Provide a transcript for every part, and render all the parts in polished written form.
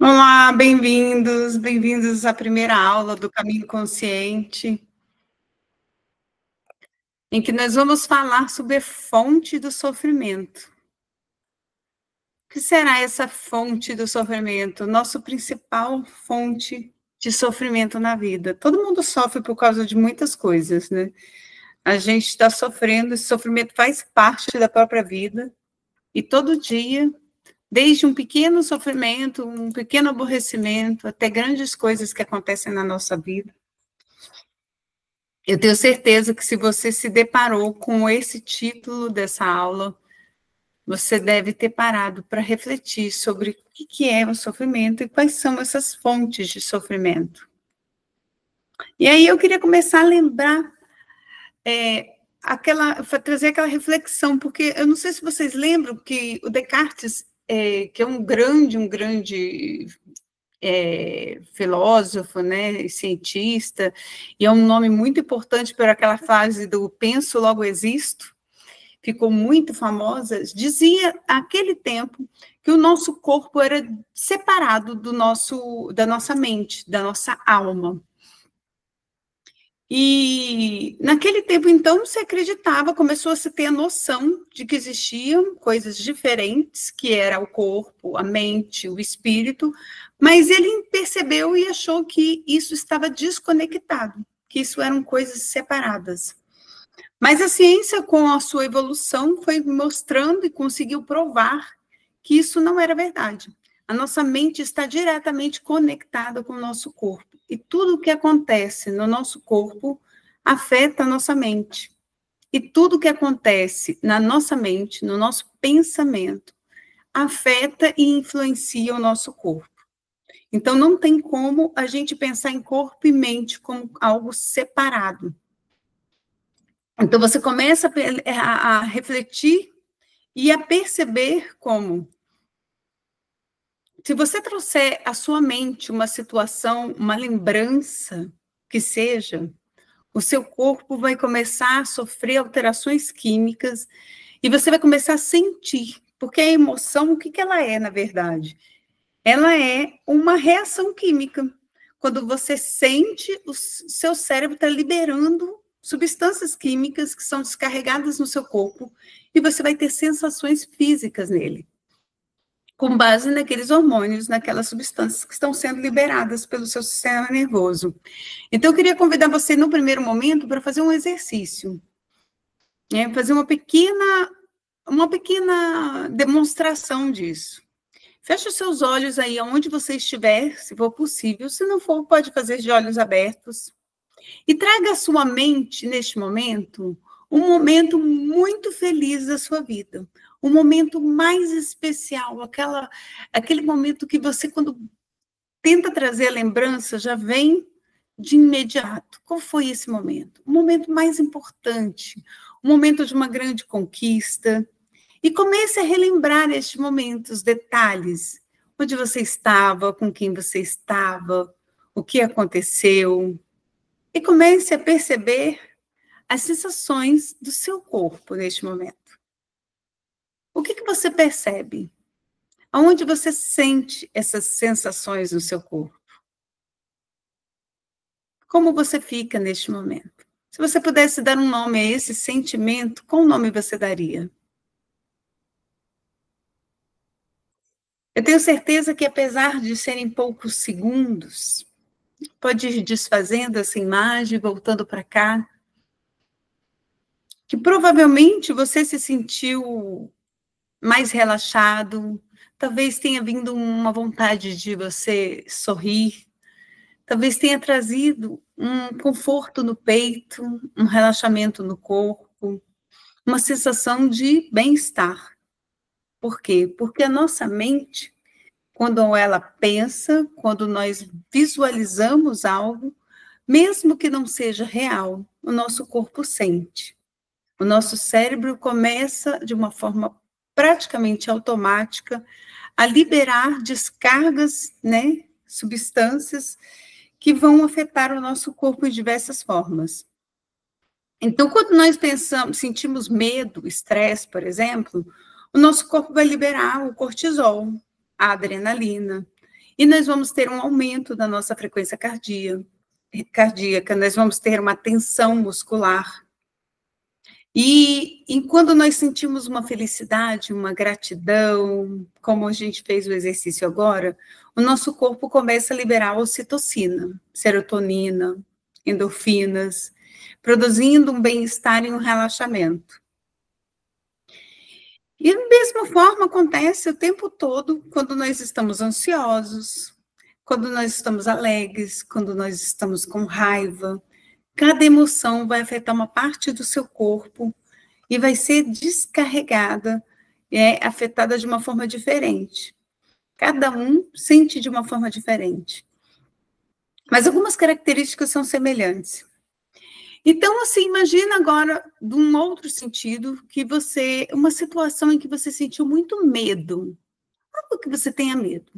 Olá, bem-vindos, bem-vindos à primeira aula do Caminho Consciente, em que nós vamos falar sobre a fonte do sofrimento. O que será essa fonte do sofrimento? Nossa principal fonte de sofrimento na vida. Todo mundo sofre por causa de muitas coisas, né? A gente está sofrendo, esse sofrimento faz parte da própria vida, e todo dia, desde um pequeno sofrimento, um pequeno aborrecimento, até grandes coisas que acontecem na nossa vida. Eu tenho certeza que se você se deparou com esse título dessa aula, você deve ter parado para refletir sobre o que é o sofrimento e quais são essas fontes de sofrimento. E aí eu queria começar a lembrar, trazer aquela reflexão, porque eu não sei se vocês lembram que o Descartes, que é um grande filósofo, né, cientista, e é um nome muito importante para aquela fase do penso, logo existo, ficou muito famosa, dizia naquele tempo que o nosso corpo era separado da nossa mente, da nossa alma. E naquele tempo, então, se acreditava, começou a se ter a noção de que existiam coisas diferentes, que era o corpo, a mente, o espírito, mas ele percebeu e achou que isso estava desconectado, que isso eram coisas separadas. Mas a ciência, com a sua evolução, foi mostrando e conseguiu provar que isso não era verdade. A nossa mente está diretamente conectada com o nosso corpo. E tudo o que acontece no nosso corpo afeta a nossa mente. E tudo o que acontece na nossa mente, no nosso pensamento, afeta e influencia o nosso corpo. Então, não tem como a gente pensar em corpo e mente como algo separado. Então, você começa a refletir e a perceber como, se você trouxer à sua mente uma situação, uma lembrança que seja, o seu corpo vai começar a sofrer alterações químicas e você vai começar a sentir, porque a emoção, o que ela é, na verdade? Ela é uma reação química. Quando você sente, o seu cérebro está liberando substâncias químicas que são descarregadas no seu corpo e você vai ter sensações físicas nele, com base naqueles hormônios, naquelas substâncias que estão sendo liberadas pelo seu sistema nervoso. Então, eu queria convidar você, no primeiro momento, para fazer um exercício, né? Fazer uma pequena demonstração disso. Feche os seus olhos aí, aonde você estiver, se for possível. Se não for, pode fazer de olhos abertos. E traga à sua mente, neste momento, um momento muito feliz da sua vida. Um momento mais especial, aquele momento que você, quando tenta trazer a lembrança, já vem de imediato. Qual foi esse momento? O momento mais importante, o momento de uma grande conquista. E comece a relembrar estes momentos, detalhes. Onde você estava, com quem você estava, o que aconteceu. E comece a perceber as sensações do seu corpo neste momento. O que você percebe? Aonde você sente essas sensações no seu corpo? Como você fica neste momento? Se você pudesse dar um nome a esse sentimento, qual nome você daria? Eu tenho certeza que, apesar de serem poucos segundos, pode ir desfazendo essa imagem, voltando para cá, que provavelmente você se sentiu mais relaxado, talvez tenha vindo uma vontade de você sorrir, talvez tenha trazido um conforto no peito, um relaxamento no corpo, uma sensação de bem-estar. Por quê? Porque a nossa mente, quando ela pensa, quando nós visualizamos algo, mesmo que não seja real, o nosso corpo sente. O nosso cérebro começa, de uma forma praticamente automática, a liberar descargas, né, substâncias que vão afetar o nosso corpo de diversas formas. Então, quando nós sentimos medo, estresse, por exemplo, o nosso corpo vai liberar o cortisol, a adrenalina. E nós vamos ter um aumento da nossa frequência cardíaca, nós vamos ter uma tensão muscular. E quando nós sentimos uma felicidade, uma gratidão, como a gente fez o exercício agora, o nosso corpo começa a liberar ocitocina, serotonina, endorfinas, produzindo um bem-estar e um relaxamento. E da mesma forma acontece o tempo todo quando nós estamos ansiosos, quando nós estamos alegres, quando nós estamos com raiva. Cada emoção vai afetar uma parte do seu corpo e vai ser descarregada, afetada de uma forma diferente. Cada um sente de uma forma diferente. Mas algumas características são semelhantes. Então, assim, imagina agora, de um outro sentido, uma situação em que você sentiu muito medo. Algo que você tenha medo.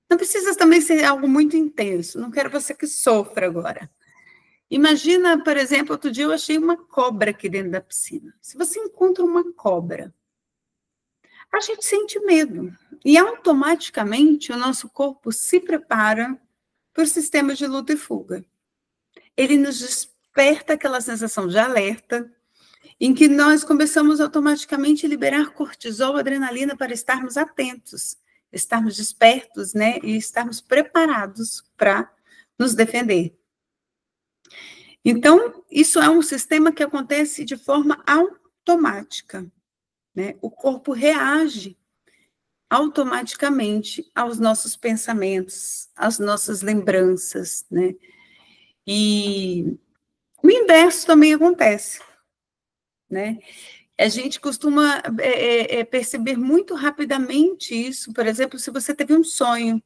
Não precisa também ser algo muito intenso, não quero você que sofra agora. Imagina, por exemplo, outro dia eu achei uma cobra aqui dentro da piscina. Se você encontra uma cobra, a gente sente medo. E automaticamente o nosso corpo se prepara para o sistema de luta e fuga. Ele nos desperta aquela sensação de alerta, em que nós começamos automaticamente a liberar cortisol, adrenalina para estarmos atentos, estarmos despertos, né? E estarmos preparados para nos defender. Então, isso é um sistema que acontece de forma automática, né? O corpo reage automaticamente aos nossos pensamentos, às nossas lembranças, né? E o inverso também acontece, né? A gente costuma perceber muito rapidamente isso. Por exemplo, se você teve um sonho,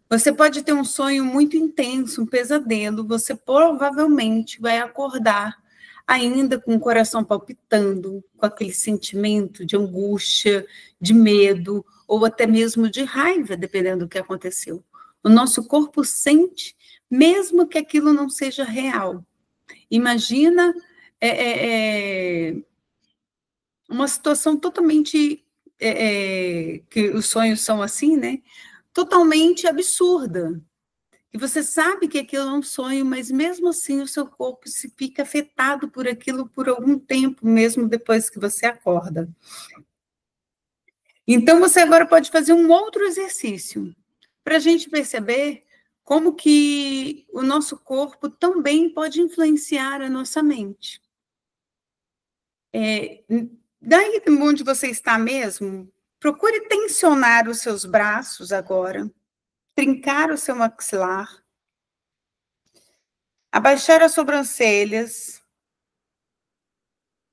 você pode ter um sonho muito intenso, um pesadelo, você provavelmente vai acordar ainda com o coração palpitando, com aquele sentimento de angústia, de medo, ou até mesmo de raiva, dependendo do que aconteceu. O nosso corpo sente, mesmo que aquilo não seja real. Imagina uma situação totalmente, que os sonhos são assim, né? Totalmente absurda. E você sabe que aquilo é um sonho, mas mesmo assim o seu corpo se fica afetado por aquilo por algum tempo, mesmo depois que você acorda. Então, você agora pode fazer um outro exercício, para a gente perceber como que o nosso corpo também pode influenciar a nossa mente. Daí onde você está mesmo, procure tensionar os seus braços agora, trincar o seu maxilar, abaixar as sobrancelhas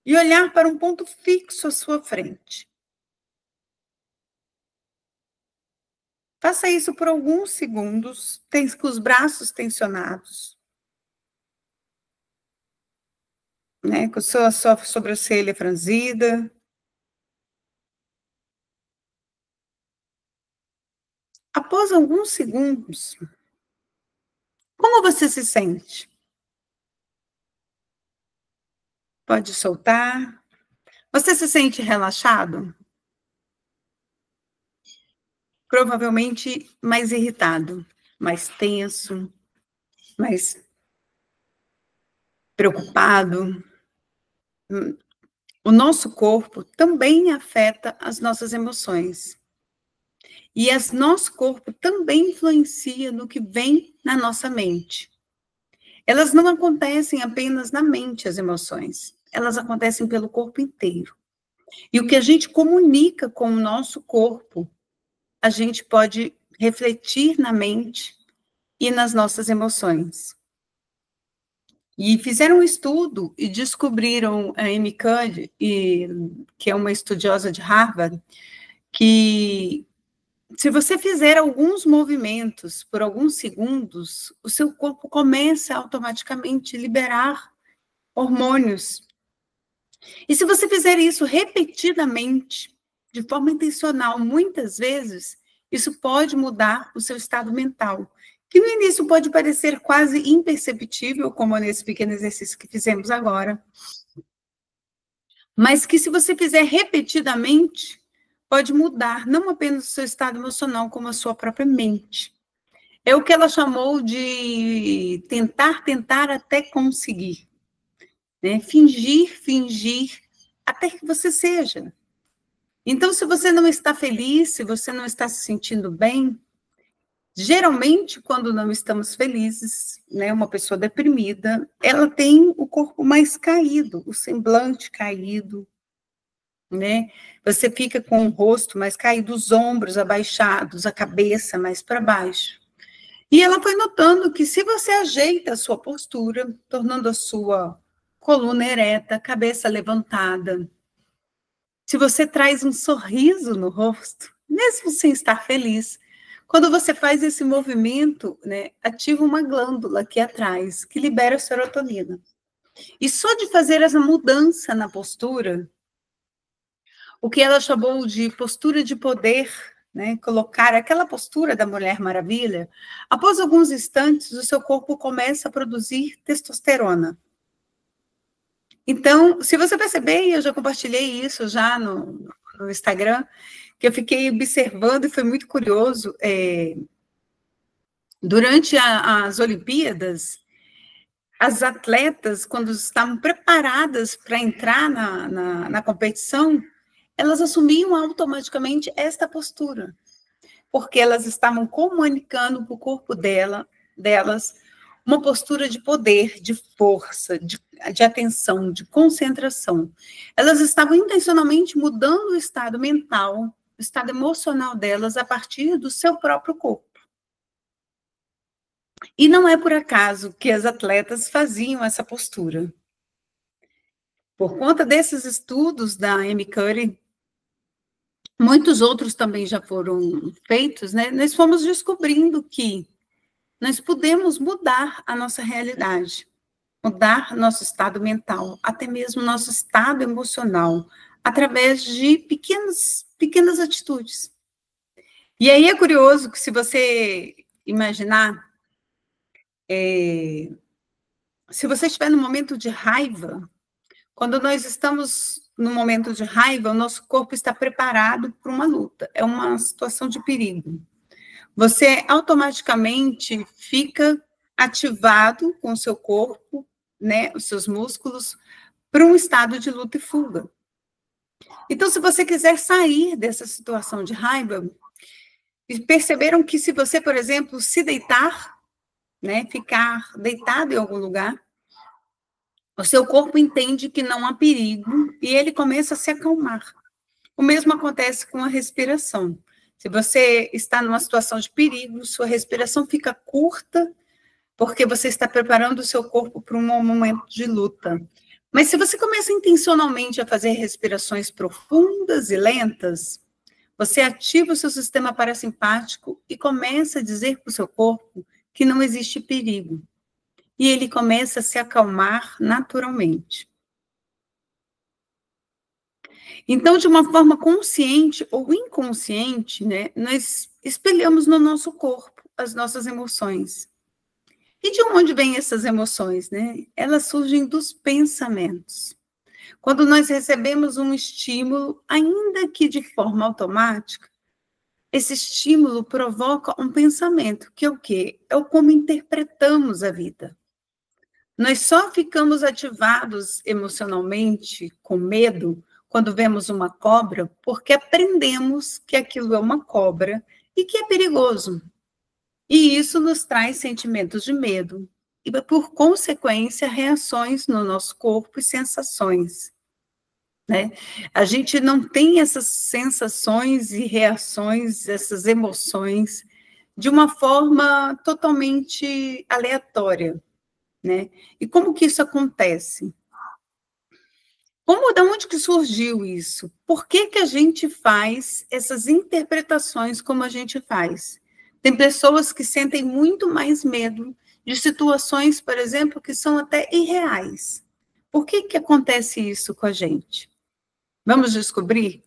e olhar para um ponto fixo à sua frente. Faça isso por alguns segundos, com os braços tensionados, né? Com a sua sobrancelha franzida. Após alguns segundos, como você se sente? Pode soltar. Você se sente relaxado? Provavelmente mais irritado, mais tenso, mais preocupado. O nosso corpo também afeta as nossas emoções. E o nosso corpo também influencia no que vem na nossa mente. Elas não acontecem apenas na mente, as emoções. Elas acontecem pelo corpo inteiro. E o que a gente comunica com o nosso corpo, a gente pode refletir na mente e nas nossas emoções. E fizeram um estudo e descobriram, a Amy Cuddy, que é uma estudiosa de Harvard, que se você fizer alguns movimentos por alguns segundos, o seu corpo começa automaticamente a liberar hormônios. E se você fizer isso repetidamente, de forma intencional, muitas vezes, isso pode mudar o seu estado mental, que no início pode parecer quase imperceptível, como nesse pequeno exercício que fizemos agora, mas que se você fizer repetidamente, pode mudar não apenas o seu estado emocional, como a sua própria mente. É o que ela chamou de tentar, tentar até conseguir. Né? Fingir, fingir, até que você seja. Então, se você não está feliz, se você não está se sentindo bem, geralmente, quando não estamos felizes, né, uma pessoa deprimida, ela tem o corpo mais caído, o semblante caído, né? Você fica com o rosto mais caído, os ombros abaixados, a cabeça mais para baixo. E ela foi notando que se você ajeita a sua postura, tornando a sua coluna ereta, cabeça levantada, se você traz um sorriso no rosto, mesmo sem estar feliz, quando você faz esse movimento, né, ativa uma glândula aqui atrás, que libera serotonina. E só de fazer essa mudança na postura, o que ela chamou de postura de poder, né, colocar aquela postura da Mulher Maravilha, após alguns instantes, o seu corpo começa a produzir testosterona. Então, se você perceber, eu já compartilhei isso já no Instagram, que eu fiquei observando e foi muito curioso. Durante as Olimpíadas, as atletas, quando estavam preparadas para entrar na competição, elas assumiam automaticamente esta postura, porque elas estavam comunicando para o corpo delas uma postura de poder, de força, de atenção, de concentração. Elas estavam intencionalmente mudando o estado mental, o estado emocional delas a partir do seu próprio corpo. E não é por acaso que as atletas faziam essa postura. Por conta desses estudos da Amy Cuddy, muitos outros também já foram feitos, né? Nós fomos descobrindo que nós podemos mudar a nossa realidade, mudar nosso estado mental, até mesmo nosso estado emocional, através de pequenas atitudes. E aí é curioso que, se você imaginar, se você estiver num momento de raiva, quando nós estamos num momento de raiva, o nosso corpo está preparado para uma luta, é uma situação de perigo. Você automaticamente fica ativado com o seu corpo, né, os seus músculos, para um estado de luta e fuga. Então, se você quiser sair dessa situação de raiva, perceberam que, se você, por exemplo, se deitar, né, ficar deitado em algum lugar, o seu corpo entende que não há perigo e ele começa a se acalmar. O mesmo acontece com a respiração. Se você está numa situação de perigo, sua respiração fica curta, porque você está preparando o seu corpo para um momento de luta. Mas se você começa intencionalmente a fazer respirações profundas e lentas, você ativa o seu sistema parasimpático e começa a dizer para o seu corpo que não existe perigo. E ele começa a se acalmar naturalmente. Então, de uma forma consciente ou inconsciente, né, nós espelhamos no nosso corpo as nossas emoções. E de onde vêm essas emoções, né? Elas surgem dos pensamentos. Quando nós recebemos um estímulo, ainda que de forma automática, esse estímulo provoca um pensamento, que é o quê? É o como interpretamos a vida. Nós só ficamos ativados emocionalmente, com medo, quando vemos uma cobra, porque aprendemos que aquilo é uma cobra e que é perigoso. E isso nos traz sentimentos de medo e, por consequência, reações no nosso corpo e sensações, né? A gente não tem essas sensações e reações, essas emoções, de uma forma totalmente aleatória, né? E como que isso acontece? Da onde que surgiu isso? Por que que a gente faz essas interpretações como a gente faz? Tem pessoas que sentem muito mais medo de situações, por exemplo, que são até irreais. Por que que acontece isso com a gente? Vamos descobrir?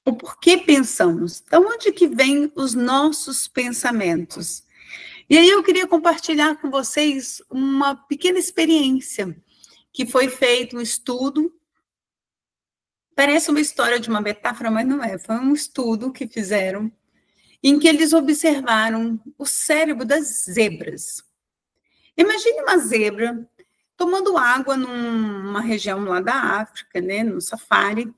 O porquê pensamos? De onde que vêm os nossos pensamentos? E aí eu queria compartilhar com vocês uma pequena experiência que foi feito um estudo. Parece uma história de uma metáfora, mas não é. Foi um estudo que fizeram. em que eles observaram o cérebro das zebras. Imagine uma zebra tomando água numa região lá da África, né, no safari,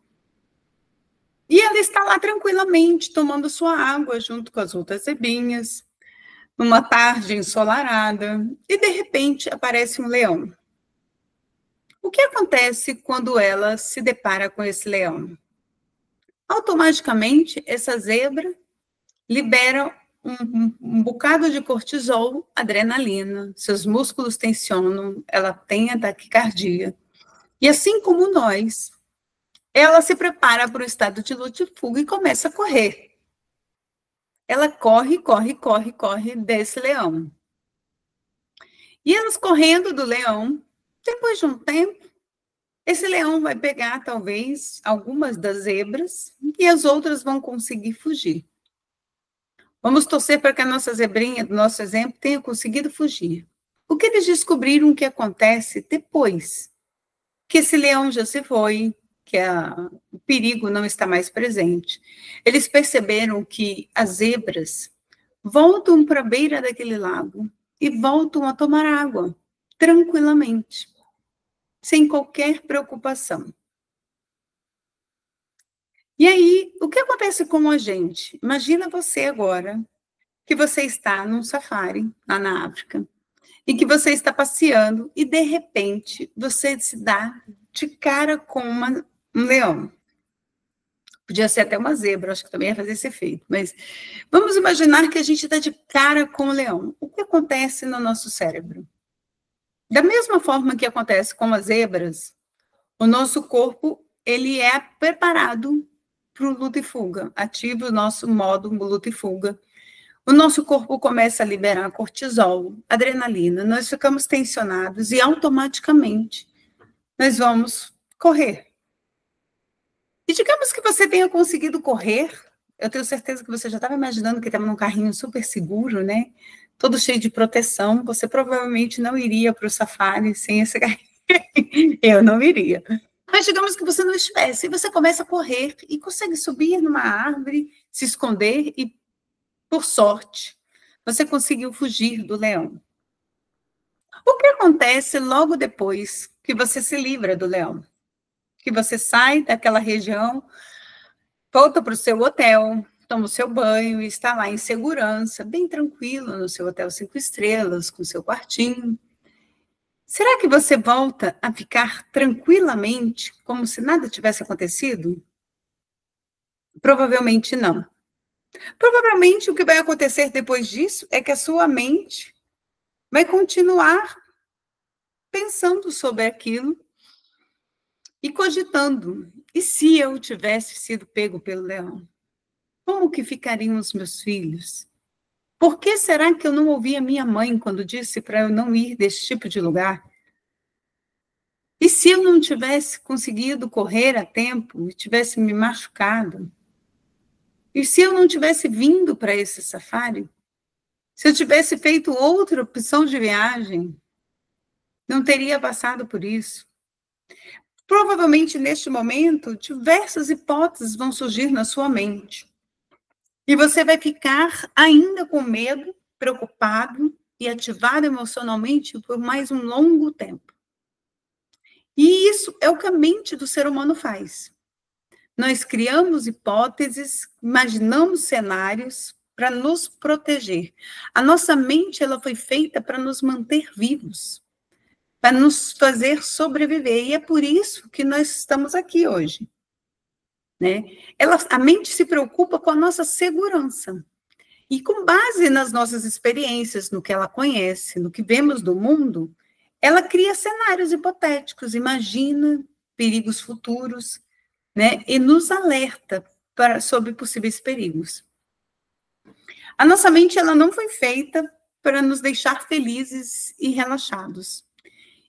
e ela está lá tranquilamente tomando sua água junto com as outras zebrinhas, numa tarde ensolarada, e de repente aparece um leão. O que acontece quando ela se depara com esse leão? Automaticamente, essa zebra libera um bocado de cortisol, adrenalina, seus músculos tensionam, ela tem a taquicardia. E assim como nós, ela se prepara para o estado de luta e fuga e começa a correr. Ela corre, corre, corre, corre desse leão. E elas correndo do leão, depois de um tempo, esse leão vai pegar, talvez, algumas das zebras e as outras vão conseguir fugir. Vamos torcer para que a nossa zebrinha, do nosso exemplo, tenha conseguido fugir. O que eles descobriram que acontece depois que esse leão já se foi, que o perigo não está mais presente? Eles perceberam que as zebras voltam para a beira daquele lago e voltam a tomar água, tranquilamente, sem qualquer preocupação. E aí, o que acontece com a gente? Imagina você agora, que você está num safari, lá na África, e que você está passeando, e de repente, você se dá de cara com um leão. Podia ser até uma zebra, acho que também ia fazer esse efeito, mas vamos imaginar que a gente está de cara com o leão. O que acontece no nosso cérebro? Da mesma forma que acontece com as zebras, o nosso corpo, ele é preparado para o luta e fuga, ativa o nosso modo luta e fuga. O nosso corpo começa a liberar cortisol, adrenalina, nós ficamos tensionados e automaticamente nós vamos correr. E digamos que você tenha conseguido correr, eu tenho certeza que você já estava imaginando que estava num carrinho super seguro, né? Todo cheio de proteção, você provavelmente não iria para o safari sem esse carrinho. Eu não iria. Mas digamos que você não estivesse, e você começa a correr e consegue subir numa árvore, se esconder e, por sorte, você conseguiu fugir do leão. O que acontece logo depois que você se livra do leão? Que você sai daquela região, volta para o seu hotel, toma o seu banho e está lá em segurança, bem tranquilo, no seu hotel 5 estrelas, com seu quartinho. Será que você volta a ficar tranquilamente, como se nada tivesse acontecido? Provavelmente não. Provavelmente o que vai acontecer depois disso é que a sua mente vai continuar pensando sobre aquilo e cogitando. E se eu tivesse sido pego pelo leão? Como que ficariam os meus filhos? Por que será que eu não ouvi a minha mãe quando disse para eu não ir desse tipo de lugar? E se eu não tivesse conseguido correr a tempo e tivesse me machucado? E se eu não tivesse vindo para esse safari? Se eu tivesse feito outra opção de viagem, não teria passado por isso. Provavelmente, neste momento, diversas hipóteses vão surgir na sua mente. E você vai ficar ainda com medo, preocupado e ativado emocionalmente por mais um longo tempo. E isso é o que a mente do ser humano faz. Nós criamos hipóteses, imaginamos cenários para nos proteger. A nossa mente, ela foi feita para nos manter vivos, para nos fazer sobreviver. E é por isso que nós estamos aqui hoje, né? A mente se preocupa com a nossa segurança. E com base nas nossas experiências, no que ela conhece, no que vemos do mundo, ela cria cenários hipotéticos, imagina perigos futuros, né? E nos alerta sobre possíveis perigos. A nossa mente, ela não foi feita para nos deixar felizes e relaxados.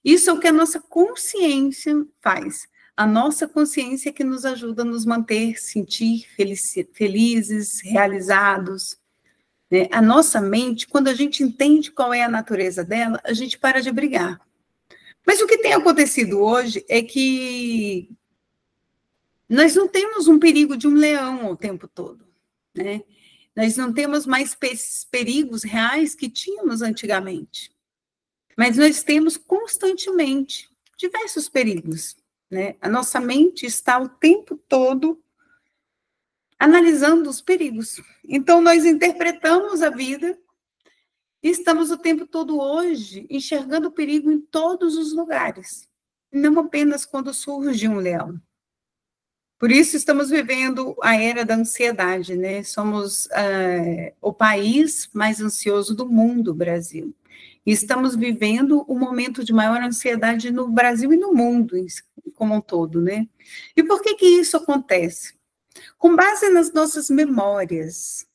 Isso é o que a nossa consciência faz. A nossa consciência é que nos ajuda a nos manter, sentir felizes, realizados, né? A nossa mente, quando a gente entende qual é a natureza dela, a gente para de brigar. Mas o que tem acontecido hoje é que nós não temos um perigo de um leão o tempo todo, né? Nós não temos mais esses perigos reais que tínhamos antigamente. Mas nós temos constantemente diversos perigos, né? A nossa mente está o tempo todo analisando os perigos. Então, nós interpretamos a vida e estamos o tempo todo hoje enxergando o perigo em todos os lugares, não apenas quando surge um leão. Por isso, estamos vivendo a era da ansiedade, né? Somos o país mais ansioso do mundo, o Brasil. E estamos vivendo um momento de maior ansiedade no Brasil e no mundo como um todo, né? E por que isso acontece? Com base nas nossas memórias,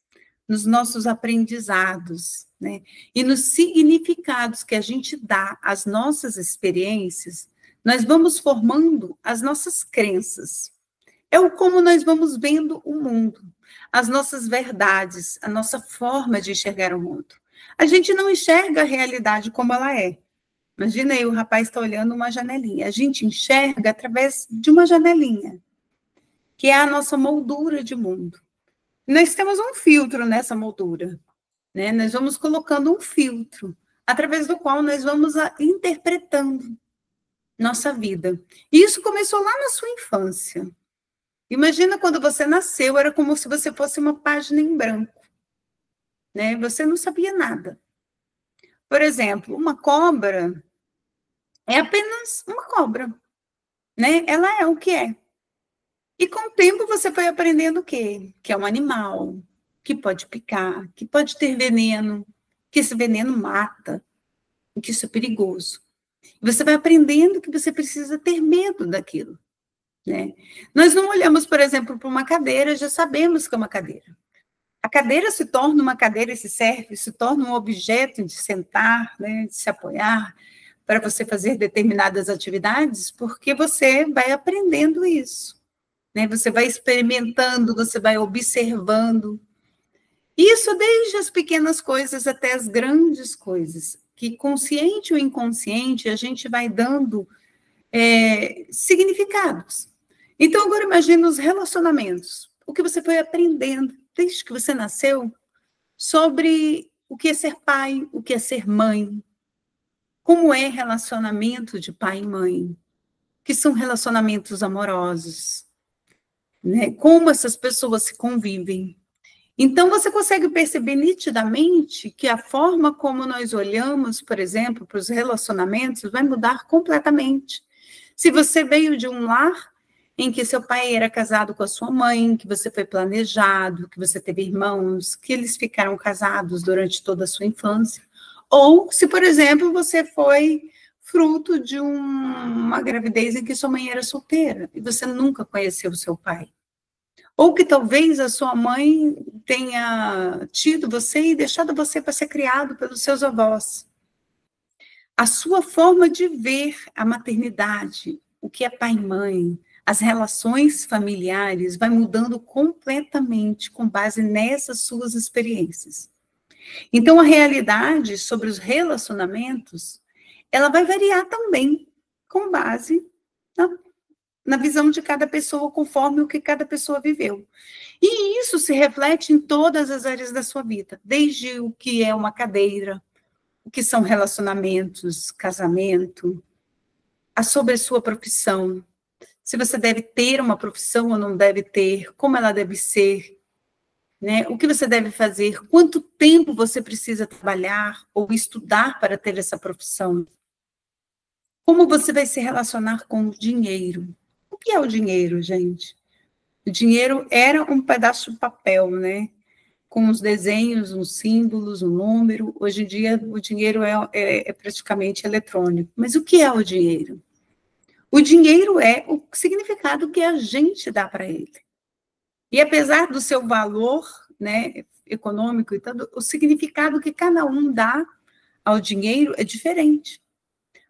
nos nossos aprendizados, né? E nos significados que a gente dá às nossas experiências, nós vamos formando as nossas crenças. É o como nós vamos vendo o mundo, as nossas verdades, a nossa forma de enxergar o mundo. A gente não enxerga a realidade como ela é. Imagina aí, o rapaz está olhando uma janelinha. A gente enxerga através de uma janelinha, que é a nossa moldura de mundo. Nós temos um filtro nessa moldura, né? Nós vamos colocando um filtro, através do qual nós vamos interpretando nossa vida. E isso começou lá na sua infância. Imagina quando você nasceu, era como se você fosse uma página em branco, né? Você não sabia nada. Por exemplo, uma cobra é apenas uma cobra, né? Ela é o que é. E com o tempo você foi aprendendo o quê? Que é um animal, que pode picar, que pode ter veneno, que esse veneno mata, que isso é perigoso. Você vai aprendendo que você precisa ter medo daquilo, né? Nós não olhamos, por exemplo, para uma cadeira, já sabemos que é uma cadeira. A cadeira se torna uma cadeira e se torna um objeto de sentar, né, de se apoiar, para você fazer determinadas atividades, porque você vai aprendendo isso, né? Você vai experimentando, você vai observando. Isso desde as pequenas coisas até as grandes coisas, que consciente ou inconsciente a gente vai dando significados. Então, agora imagine os relacionamentos. O que você foi aprendendo desde que você nasceu sobre o que é ser pai, o que é ser mãe, como é relacionamento de pai e mãe, que são relacionamentos amorosos, né? Como essas pessoas se convivem. Então, você consegue perceber nitidamente que a forma como nós olhamos, por exemplo, para os relacionamentos vai mudar completamente. Se você veio de um lar em que seu pai era casado com a sua mãe, que você foi planejado, que você teve irmãos, que eles ficaram casados durante toda a sua infância, ou se, por exemplo, você foi fruto de uma gravidez em que sua mãe era solteira e você nunca conheceu o seu pai. Ou que talvez a sua mãe tenha tido você e deixado você para ser criado pelos seus avós. A sua forma de ver a maternidade, o que é pai e mãe, as relações familiares, vai mudando completamente com base nessas suas experiências. Então, a realidade sobre os relacionamentos, ela vai variar também com base na visão de cada pessoa, conforme o que cada pessoa viveu. E isso se reflete em todas as áreas da sua vida, desde o que é uma cadeira, o que são relacionamentos, casamento, sobre a sua profissão, se você deve ter uma profissão ou não deve ter, como ela deve ser, né? O que você deve fazer, quanto tempo você precisa trabalhar ou estudar para ter essa profissão. Como você vai se relacionar com o dinheiro. O que é o dinheiro, gente? O dinheiro era um pedaço de papel, né? Com os desenhos, os símbolos, o número. Hoje em dia, o dinheiro é praticamente eletrônico. Mas o que é o dinheiro? O dinheiro é o significado que a gente dá para ele. E apesar do seu valor, né, econômico e tudo, o significado que cada um dá ao dinheiro é diferente.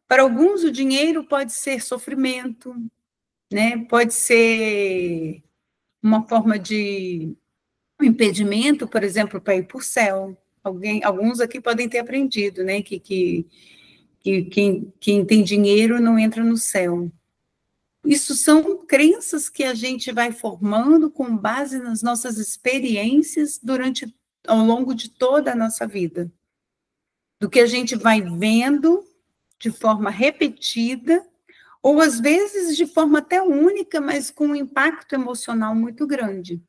Para alguns, o dinheiro pode ser sofrimento, né, pode ser uma forma de um impedimento, por exemplo, para ir para o céu. Alguns aqui podem ter aprendido, né, que quem tem dinheiro não entra no céu. Isso são crenças que a gente vai formando com base nas nossas experiências ao longo de toda a nossa vida. Do que a gente vai vendo de forma repetida, ou às vezes de forma até única, mas com um impacto emocional muito grande,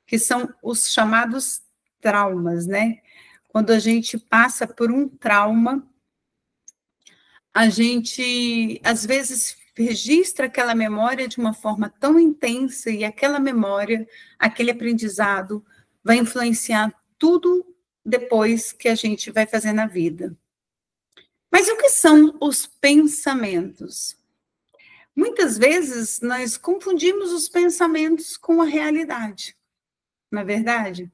que são os chamados traumas, né? Quando a gente passa por um trauma, a gente, às vezes, registra aquela memória de uma forma tão intensa e aquela memória, aquele aprendizado, vai influenciar tudo depois que a gente vai fazer na vida. Mas o que são os pensamentos? Muitas vezes, nós confundimos os pensamentos com a realidade, não é verdade?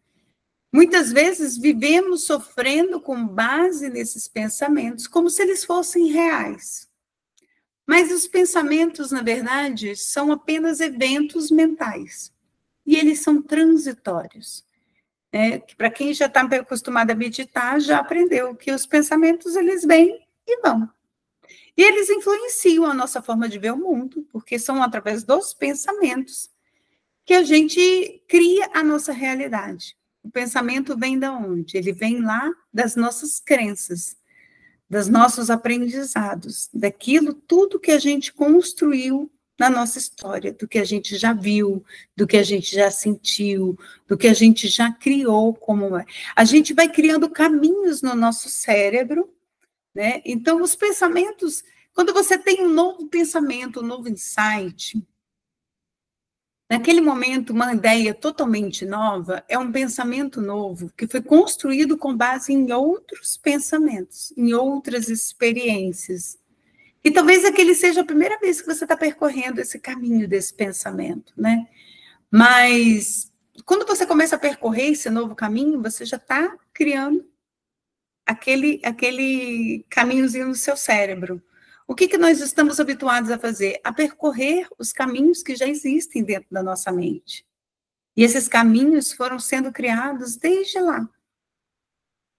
Muitas vezes vivemos sofrendo com base nesses pensamentos, como se eles fossem reais. Mas os pensamentos, na verdade, são apenas eventos mentais. E eles são transitórios. Para quem já está acostumado a meditar, já aprendeu que os pensamentos, eles vêm e vão. E eles influenciam a nossa forma de ver o mundo, porque são através dos pensamentos que a gente cria a nossa realidade. O pensamento vem de onde? Ele vem lá das nossas crenças, dos nossos aprendizados, daquilo tudo que a gente construiu na nossa história, do que a gente já viu, do que a gente já sentiu, do que a gente já criou como é. A gente vai criando caminhos no nosso cérebro, né? Então, os pensamentos, quando você tem um novo pensamento, um novo insight, naquele momento, uma ideia totalmente nova, é um pensamento novo, que foi construído com base em outros pensamentos, em outras experiências. E talvez aquele seja a primeira vez que você está percorrendo esse caminho desse pensamento, né? Mas, quando você começa a percorrer esse novo caminho, você já está criando aquele caminhozinho no seu cérebro. O que nós estamos habituados a fazer? A percorrer os caminhos que já existem dentro da nossa mente. E esses caminhos foram sendo criados desde lá.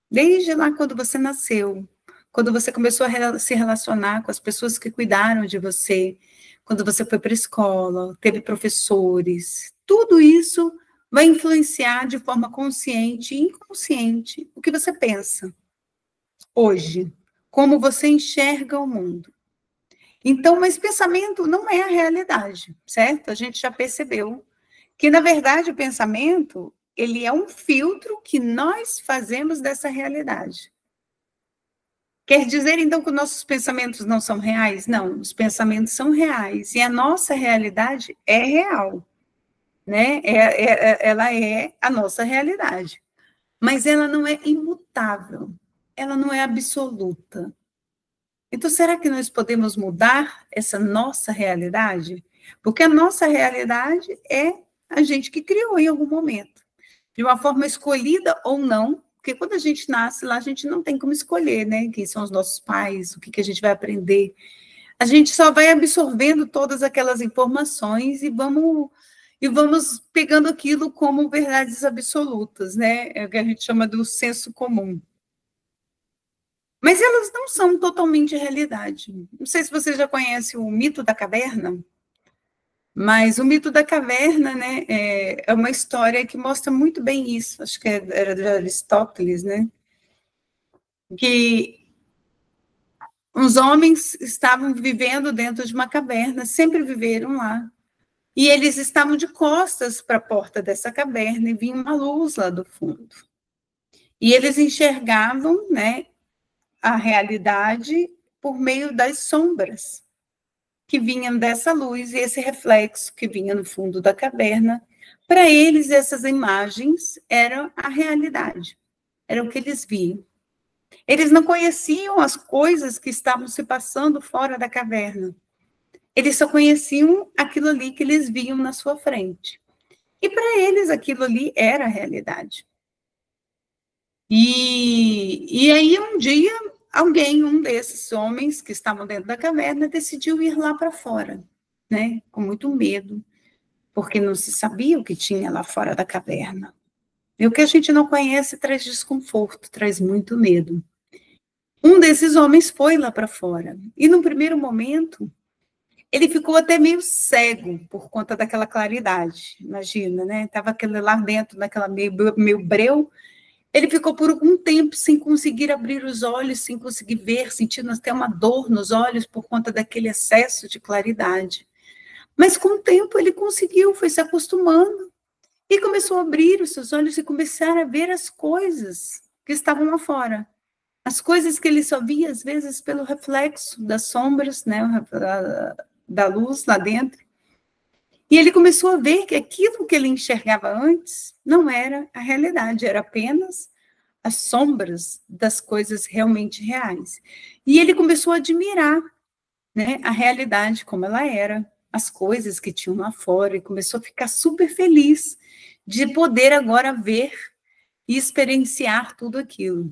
Desde lá quando você nasceu, quando você começou a se relacionar com as pessoas que cuidaram de você, quando você foi para a escola, teve professores, tudo isso vai influenciar de forma consciente e inconsciente o que você pensa hoje, como você enxerga o mundo. Então, mas pensamento não é a realidade, certo? A gente já percebeu que, na verdade, o pensamento, ele é um filtro que nós fazemos dessa realidade. Quer dizer, então, que os nossos pensamentos não são reais? Não, os pensamentos são reais, e a nossa realidade é real, né? Ela é a nossa realidade, mas ela não é imutável, ela não é absoluta. Então, será que nós podemos mudar essa nossa realidade? Porque a nossa realidade é a gente que criou em algum momento, de uma forma escolhida ou não, porque quando a gente nasce lá, a gente não tem como escolher, né? Quem são os nossos pais, o que a gente vai aprender. A gente só vai absorvendo todas aquelas informações e vamos pegando aquilo como verdades absolutas, né? É o que a gente chama do senso comum. Mas elas não são totalmente realidade. Não sei se você já conhece o mito da caverna, mas o mito da caverna, né, é uma história que mostra muito bem isso. Acho que era de Aristóteles, né? Que os homens estavam vivendo dentro de uma caverna, sempre viveram lá. E eles estavam de costas para a porta dessa caverna e vinha uma luz lá do fundo. E eles enxergavam, né, a realidade por meio das sombras que vinham dessa luz e esse reflexo que vinha no fundo da caverna. Para eles, essas imagens eram a realidade, era o que eles viam. Eles não conheciam as coisas que estavam se passando fora da caverna. Eles só conheciam aquilo ali que eles viam na sua frente. E para eles, aquilo ali era a realidade. E aí, um dia, um desses homens que estavam dentro da caverna, decidiu ir lá para fora, né? Com muito medo, porque não se sabia o que tinha lá fora da caverna. E o que a gente não conhece traz desconforto, traz muito medo. Um desses homens foi lá para fora. E, no primeiro momento, ele ficou até meio cego por conta daquela claridade, imagina, né? Estava aquele lá dentro, naquela meio breu. Ele ficou por algum tempo sem conseguir abrir os olhos, sem conseguir ver, sentindo até uma dor nos olhos por conta daquele excesso de claridade. Mas com o tempo ele conseguiu, foi se acostumando e começou a abrir os seus olhos e começar a ver as coisas que estavam lá fora. As coisas que ele só via, às vezes, pelo reflexo das sombras, né, da luz lá dentro. E ele começou a ver que aquilo que ele enxergava antes não era a realidade, era apenas as sombras das coisas realmente reais. E ele começou a admirar, né, a realidade como ela era, as coisas que tinham lá fora, e começou a ficar super feliz de poder agora ver e experienciar tudo aquilo.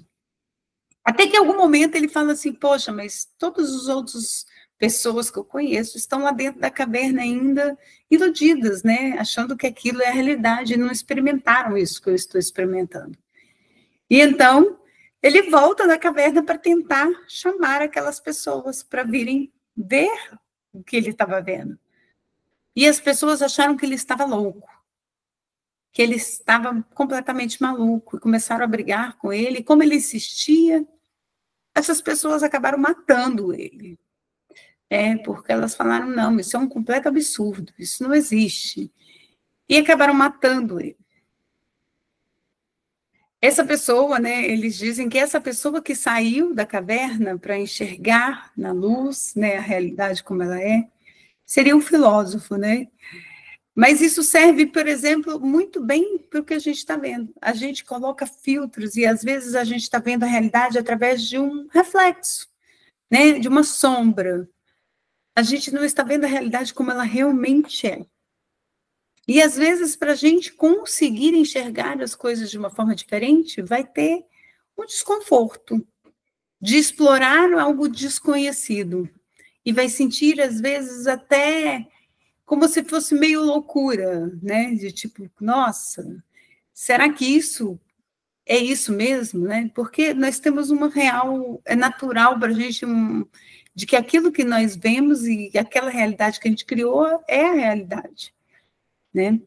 Até que em algum momento ele fala assim, poxa, mas todos os outros pessoas que eu conheço estão lá dentro da caverna ainda iludidas, né? Achando que aquilo é a realidade e não experimentaram isso que eu estou experimentando. E então ele volta da caverna para tentar chamar aquelas pessoas para virem ver o que ele estava vendo. E as pessoas acharam que ele estava louco, que ele estava completamente maluco, e começaram a brigar com ele. E como ele insistia, essas pessoas acabaram matando ele. Porque elas falaram, não, isso é um completo absurdo, isso não existe. E acabaram matando ele. Essa pessoa, né, eles dizem que essa pessoa que saiu da caverna para enxergar na luz, né, a realidade como ela é, seria um filósofo, né? Mas isso serve, por exemplo, muito bem para o que a gente está vendo. A gente coloca filtros e, às vezes, a gente está vendo a realidade através de um reflexo, né, de uma sombra. A gente não está vendo a realidade como ela realmente é. E, às vezes, para a gente conseguir enxergar as coisas de uma forma diferente, vai ter um desconforto de explorar algo desconhecido. E vai sentir, às vezes, até como se fosse meio loucura, né? De tipo, nossa, será que isso é isso mesmo, né? Porque nós temos uma real, é natural para a gente, de que aquilo que nós vemos e aquela realidade que a gente criou é a realidade, né?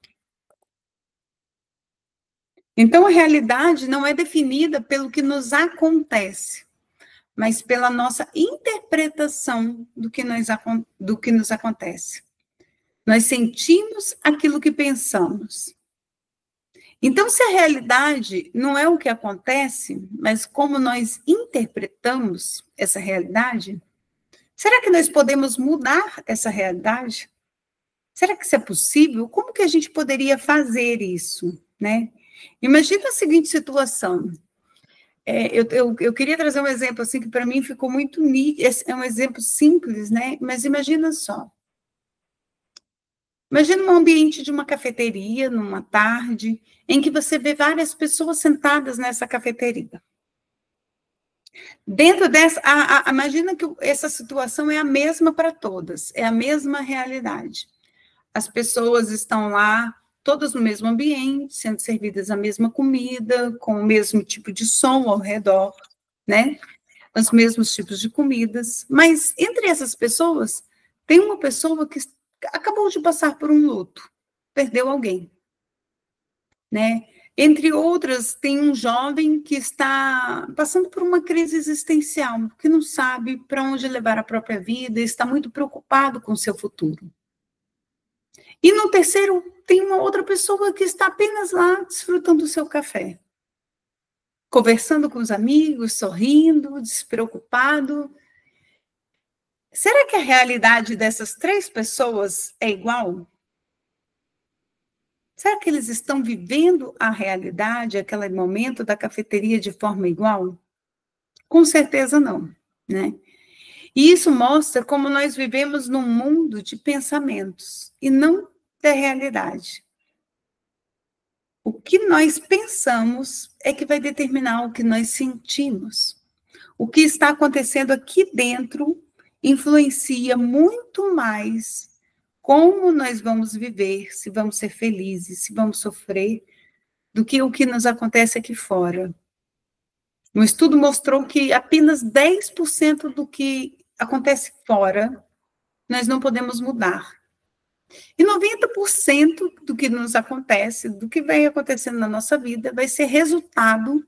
Então, a realidade não é definida pelo que nos acontece, mas pela nossa interpretação do que nos acontece. Nós sentimos aquilo que pensamos. Então, se a realidade não é o que acontece, mas como nós interpretamos essa realidade, será que nós podemos mudar essa realidade? Será que isso é possível? Como que a gente poderia fazer isso, né? Imagina a seguinte situação. Eu queria trazer um exemplo assim que para mim ficou muito nítido. É um exemplo simples, né? Mas imagina só. Imagina um ambiente de uma cafeteria, numa tarde, em que você vê várias pessoas sentadas nessa cafeteria. Dentro dessa, imagina que essa situação é a mesma para todas, é a mesma realidade. As pessoas estão lá, todas no mesmo ambiente, sendo servidas a mesma comida, com o mesmo tipo de som ao redor, né? Os mesmos tipos de comidas. Mas entre essas pessoas, tem uma pessoa que acabou de passar por um luto, perdeu alguém, né? Entre outras, tem um jovem que está passando por uma crise existencial, que não sabe para onde levar a própria vida, e está muito preocupado com o seu futuro. E no terceiro, tem uma outra pessoa que está apenas lá, desfrutando do seu café, conversando com os amigos, sorrindo, despreocupado. Será que a realidade dessas três pessoas é igual? Será que eles estão vivendo a realidade, aquele momento da cafeteria de forma igual? Com certeza não, né? E isso mostra como nós vivemos num mundo de pensamentos e não da realidade. O que nós pensamos é que vai determinar o que nós sentimos. O que está acontecendo aqui dentro influencia muito mais como nós vamos viver, se vamos ser felizes, se vamos sofrer, do que o que nos acontece aqui fora. Um estudo mostrou que apenas 10% do que acontece fora nós não podemos mudar. E 90% do que nos acontece, do que vai acontecendo na nossa vida, vai ser resultado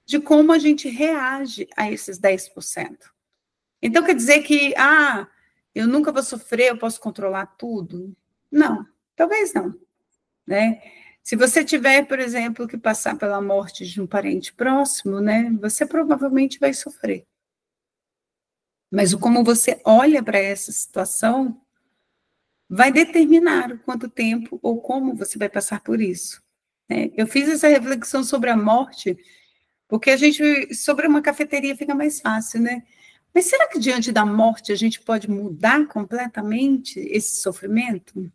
de como a gente reage a esses 10%. Então, quer dizer que, eu nunca vou sofrer, eu posso controlar tudo? Não, talvez não, né? Se você tiver, por exemplo, que passar pela morte de um parente próximo, né, você provavelmente vai sofrer. Mas o como você olha para essa situação vai determinar o quanto tempo ou como você vai passar por isso, né? Eu fiz essa reflexão sobre a morte, porque sobre uma cafeteria fica mais fácil, né? Mas será que diante da morte a gente pode mudar completamente esse sofrimento?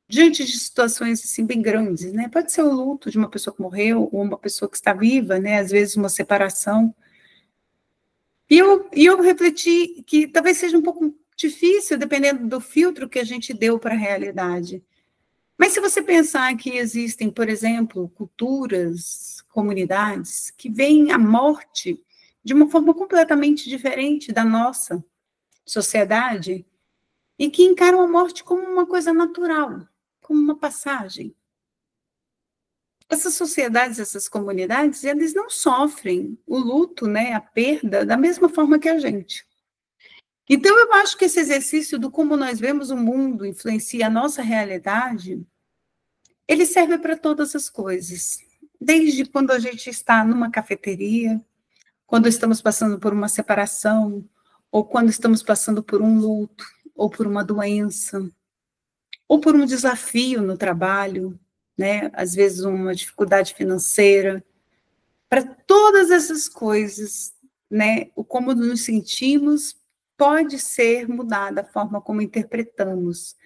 Diante de situações assim bem grandes, né? Pode ser o luto de uma pessoa que morreu, ou uma pessoa que está viva, né? Às vezes uma separação. E eu refleti que talvez seja um pouco difícil, dependendo do filtro que a gente deu para a realidade. Mas se você pensar que existem, por exemplo, culturas, comunidades, que veem a morte de uma forma completamente diferente da nossa sociedade, e que encaram a morte como uma coisa natural, como uma passagem. Essas sociedades, essas comunidades, eles não sofrem o luto, né, a perda, da mesma forma que a gente. Então, eu acho que esse exercício do como nós vemos o mundo influencia a nossa realidade, ele serve para todas as coisas. Desde quando a gente está numa cafeteria, quando estamos passando por uma separação, ou quando estamos passando por um luto, ou por uma doença, ou por um desafio no trabalho, né? Às vezes uma dificuldade financeira. Para todas essas coisas, né? O como nos sentimos pode ser mudada a forma como interpretamos.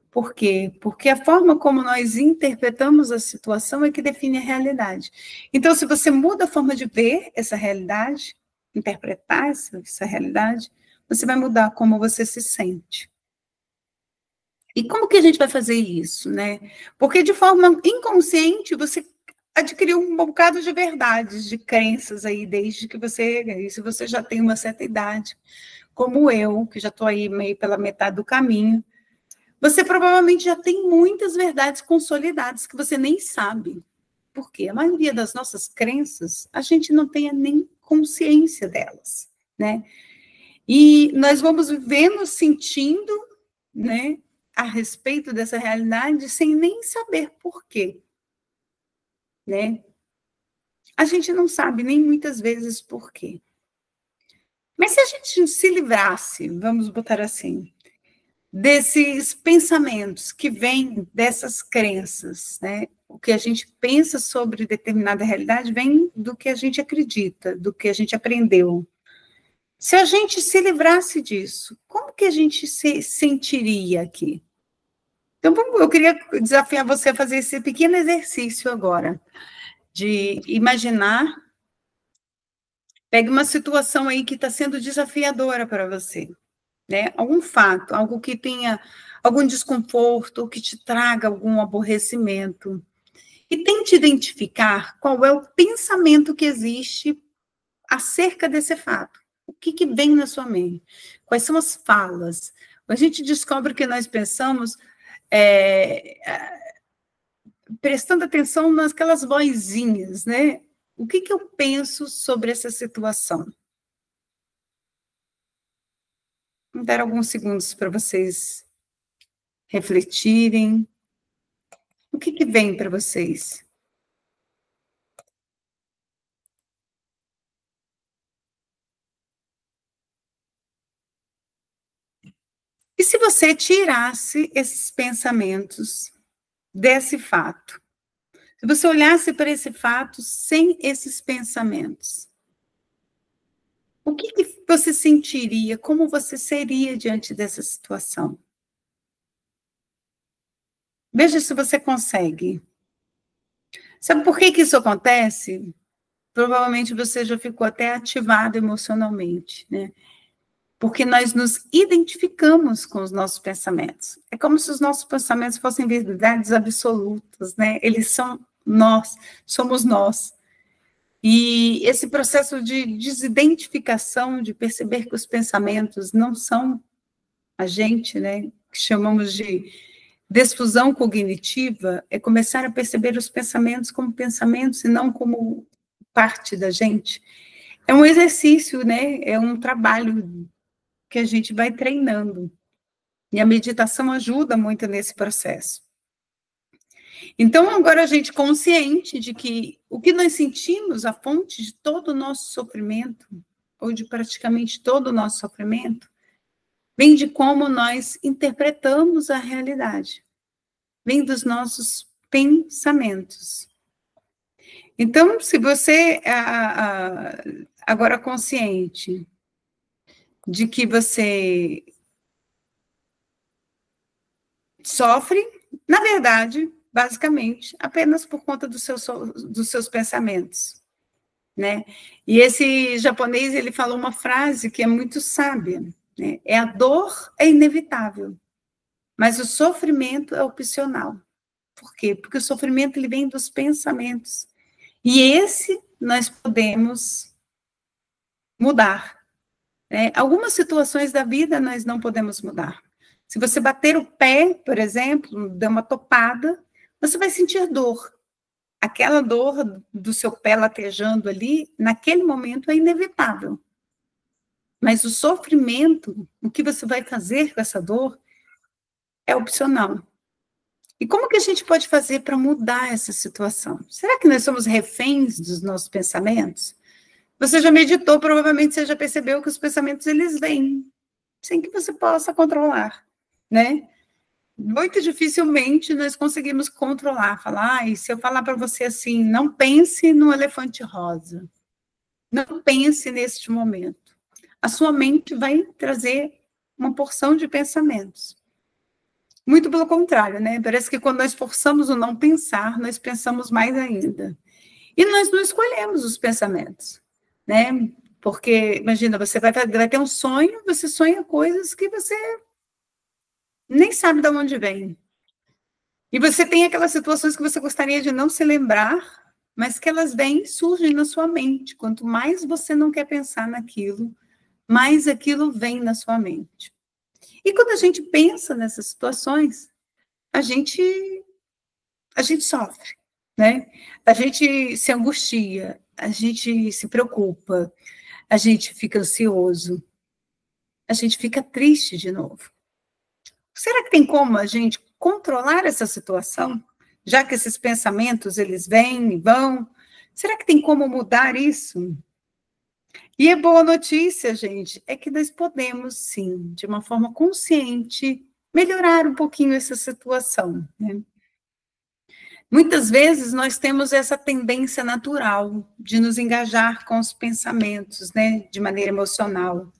Por quê? Porque a forma como nós interpretamos a situação é que define a realidade. Então, se você muda a forma de ver essa realidade, interpretar essa realidade, você vai mudar como você se sente. E como que a gente vai fazer isso, né? Porque de forma inconsciente você adquiriu um bocado de verdades, de crenças aí, desde que se você já tem uma certa idade, como eu, que já estou aí meio pela metade do caminho, você provavelmente já tem muitas verdades consolidadas que você nem sabe. Porque a maioria das nossas crenças, a gente não tem nem consciência delas, né? E nós vamos vivendo, sentindo, né, a respeito dessa realidade sem nem saber por quê, né? A gente não sabe nem muitas vezes por quê. Mas se a gente se livrasse, vamos botar assim, desses pensamentos que vêm dessas crenças, né? O que a gente pensa sobre determinada realidade vem do que a gente acredita, do que a gente aprendeu. Se a gente se livrasse disso, como que a gente se sentiria aqui? Então, eu queria desafiar você a fazer esse pequeno exercício agora, de imaginar, pegue uma situação aí que está sendo desafiadora para você, né? Algum fato, algo que tenha algum desconforto, que te traga algum aborrecimento, e tente identificar qual é o pensamento que existe acerca desse fato. O que vem na sua mente? Quais são as falas? A gente descobre que nós pensamos prestando atenção naquelas vozinhas, né? O que eu penso sobre essa situação? Vou dar alguns segundos para vocês refletirem. O que vem para vocês? E se você tirasse esses pensamentos desse fato? Se você olhasse para esse fato sem esses pensamentos, o que você sentiria? Como você seria diante dessa situação? Veja se você consegue. Sabe por que isso acontece? Provavelmente você já ficou até ativado emocionalmente, né? Porque nós nos identificamos com os nossos pensamentos. É como se os nossos pensamentos fossem verdades absolutas, né? Eles são nós, somos nós. E esse processo de desidentificação, de perceber que os pensamentos não são a gente, né, que chamamos de desfusão cognitiva, é começar a perceber os pensamentos como pensamentos e não como parte da gente. É um exercício, né, é um trabalho que a gente vai treinando. E a meditação ajuda muito nesse processo. Então, agora a gente consciente de que o que nós sentimos, a fonte de todo o nosso sofrimento, ou de praticamente todo o nosso sofrimento, vem de como nós interpretamos a realidade, vem dos nossos pensamentos. Então, se você agora consciente de que você sofre, na verdade, basicamente, apenas por conta dos seus pensamentos, né? E esse japonês, ele falou uma frase que é muito sábia, né? A dor é inevitável, mas o sofrimento é opcional. Por quê? Porque o sofrimento, ele vem dos pensamentos. E esse nós podemos mudar, né? Algumas situações da vida nós não podemos mudar. Se você bater o pé, por exemplo, der uma topada, você vai sentir dor. Aquela dor do seu pé latejando ali, naquele momento é inevitável. Mas o sofrimento, o que você vai fazer com essa dor, é opcional. E como que a gente pode fazer para mudar essa situação? Será que nós somos reféns dos nossos pensamentos? Você já meditou, provavelmente você já percebeu que os pensamentos, eles vêm, sem que você possa controlar, né? Muito dificilmente nós conseguimos controlar, falar, e se eu falar para você assim, não pense no elefante rosa, não pense neste momento. A sua mente vai trazer uma porção de pensamentos. Muito pelo contrário, né? Parece que quando nós forçamos o não pensar, nós pensamos mais ainda. E nós não escolhemos os pensamentos, né? Porque, imagina, você vai ter um sonho, você sonha coisas que você nem sabe de onde vem. E você tem aquelas situações que você gostaria de não se lembrar, mas que elas vêm, surgem na sua mente. Quanto mais você não quer pensar naquilo, mais aquilo vem na sua mente. E quando a gente pensa nessas situações, a gente sofre, né? A gente se angustia, a gente se preocupa, a gente fica ansioso, a gente fica triste de novo. Será que tem como a gente controlar essa situação? Já que esses pensamentos, eles vêm e vão, será que tem como mudar isso? E a boa notícia, gente, é que nós podemos, sim, de uma forma consciente, melhorar um pouquinho essa situação, né? Muitas vezes nós temos essa tendência natural de nos engajar com os pensamentos, né, de maneira emocional,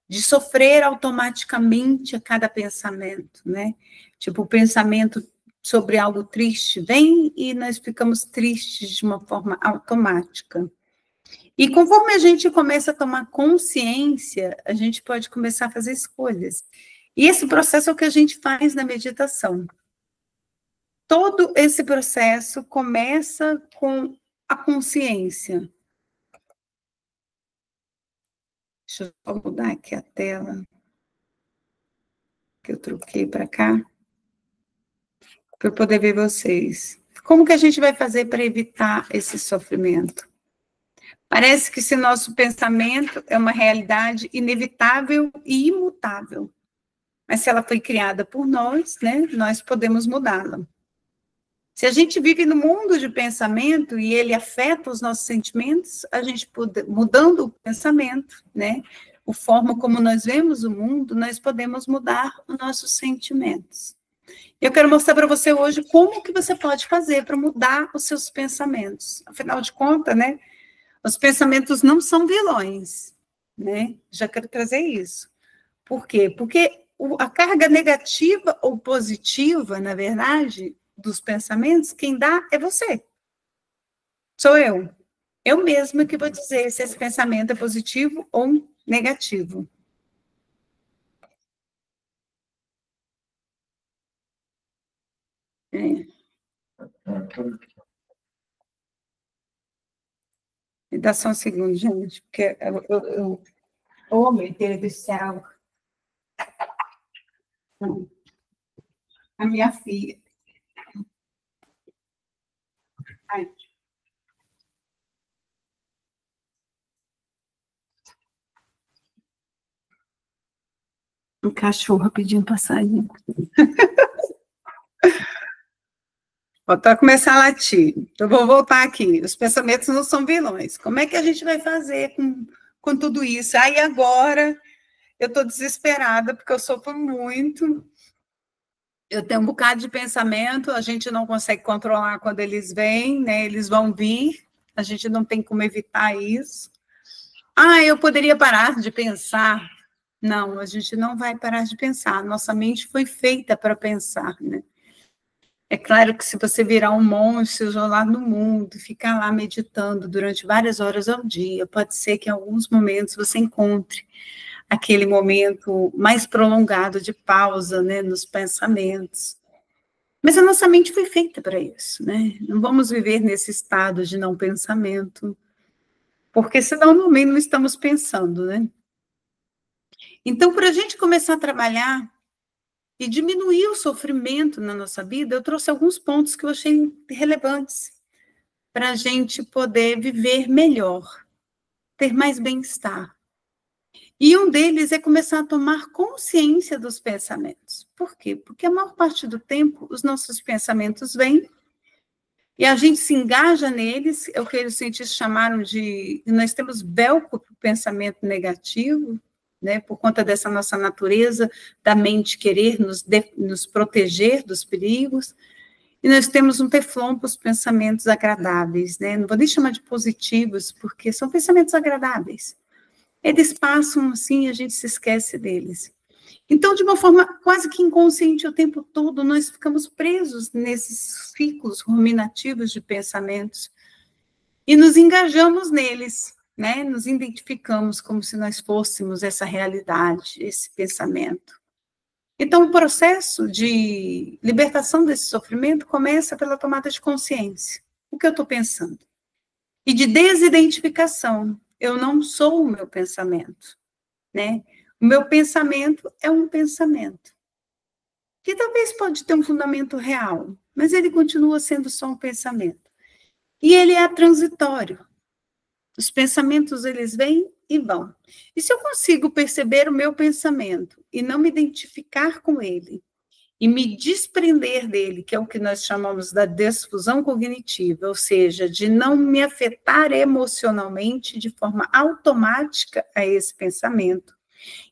de sofrer automaticamente a cada pensamento, né? Tipo, o pensamento sobre algo triste vem e nós ficamos tristes de uma forma automática. E conforme a gente começa a tomar consciência, a gente pode começar a fazer escolhas. E esse processo é o que a gente faz na meditação. Todo esse processo começa com a consciência. Deixa eu só mudar aqui a tela, que eu troquei para cá, para eu poder ver vocês. Como que a gente vai fazer para evitar esse sofrimento? Parece que esse nosso pensamento é uma realidade inevitável e imutável. Mas se ela foi criada por nós, né, nós podemos mudá-la. Se a gente vive no mundo de pensamento e ele afeta os nossos sentimentos, a gente mudando o pensamento, né, a forma como nós vemos o mundo, nós podemos mudar os nossos sentimentos. Eu quero mostrar para você hoje como que você pode fazer para mudar os seus pensamentos. Afinal de contas, né, os pensamentos não são vilões, né? Já quero trazer isso. Por quê? Porque a carga negativa ou positiva, na verdade, dos pensamentos, quem dá é você. Sou eu. Eu mesma que vou dizer se esse pensamento é positivo ou negativo. É. Me dá só um segundo, gente, porque oh, meu Deus do céu. A minha filha. Ai. Um cachorro pedindo passarinho. Vou começar a latir. Eu vou voltar aqui. Os pensamentos não são vilões. Como é que a gente vai fazer com tudo isso? Aí agora eu estou desesperada, porque eu sofro muito. Eu tenho um bocado de pensamento, a gente não consegue controlar quando eles vêm, né? Eles vão vir, a gente não tem como evitar isso. Eu poderia parar de pensar. Não, a gente não vai parar de pensar. Nossa mente foi feita para pensar, né? É claro que se você virar um monstro, isolar no mundo, ficar lá meditando durante várias horas ao dia, pode ser que em alguns momentos você encontre aquele momento mais prolongado de pausa, né, nos pensamentos. Mas a nossa mente foi feita para isso, né? Não vamos viver nesse estado de não pensamento, porque senão também não estamos pensando, né? Então, para a gente começar a trabalhar e diminuir o sofrimento na nossa vida, eu trouxe alguns pontos que eu achei relevantes para a gente poder viver melhor, ter mais bem-estar. E um deles é começar a tomar consciência dos pensamentos. Por quê? Porque a maior parte do tempo os nossos pensamentos vêm e a gente se engaja neles, é o que os cientistas chamaram de... Nós temos velcro para o pensamento negativo, né, por conta dessa nossa natureza da mente querer nos proteger dos perigos, e nós temos um teflon para os pensamentos agradáveis, né? Não vou nem chamar de positivos, porque são pensamentos agradáveis. Eles passam assim, a gente se esquece deles. Então, de uma forma quase que inconsciente o tempo todo, nós ficamos presos nesses ciclos ruminativos de pensamentos e nos engajamos neles, né? Nos identificamos como se nós fôssemos essa realidade, esse pensamento. Então, o processo de libertação desse sofrimento começa pela tomada de consciência. O que eu estou pensando? E de desidentificação. Eu não sou o meu pensamento, né? O meu pensamento é um pensamento, que talvez pode ter um fundamento real, mas ele continua sendo só um pensamento. E ele é transitório. Os pensamentos, eles vêm e vão. E se eu consigo perceber o meu pensamento e não me identificar com ele, e me desprender dele, que é o que nós chamamos da desfusão cognitiva, ou seja, de não me afetar emocionalmente de forma automática a esse pensamento.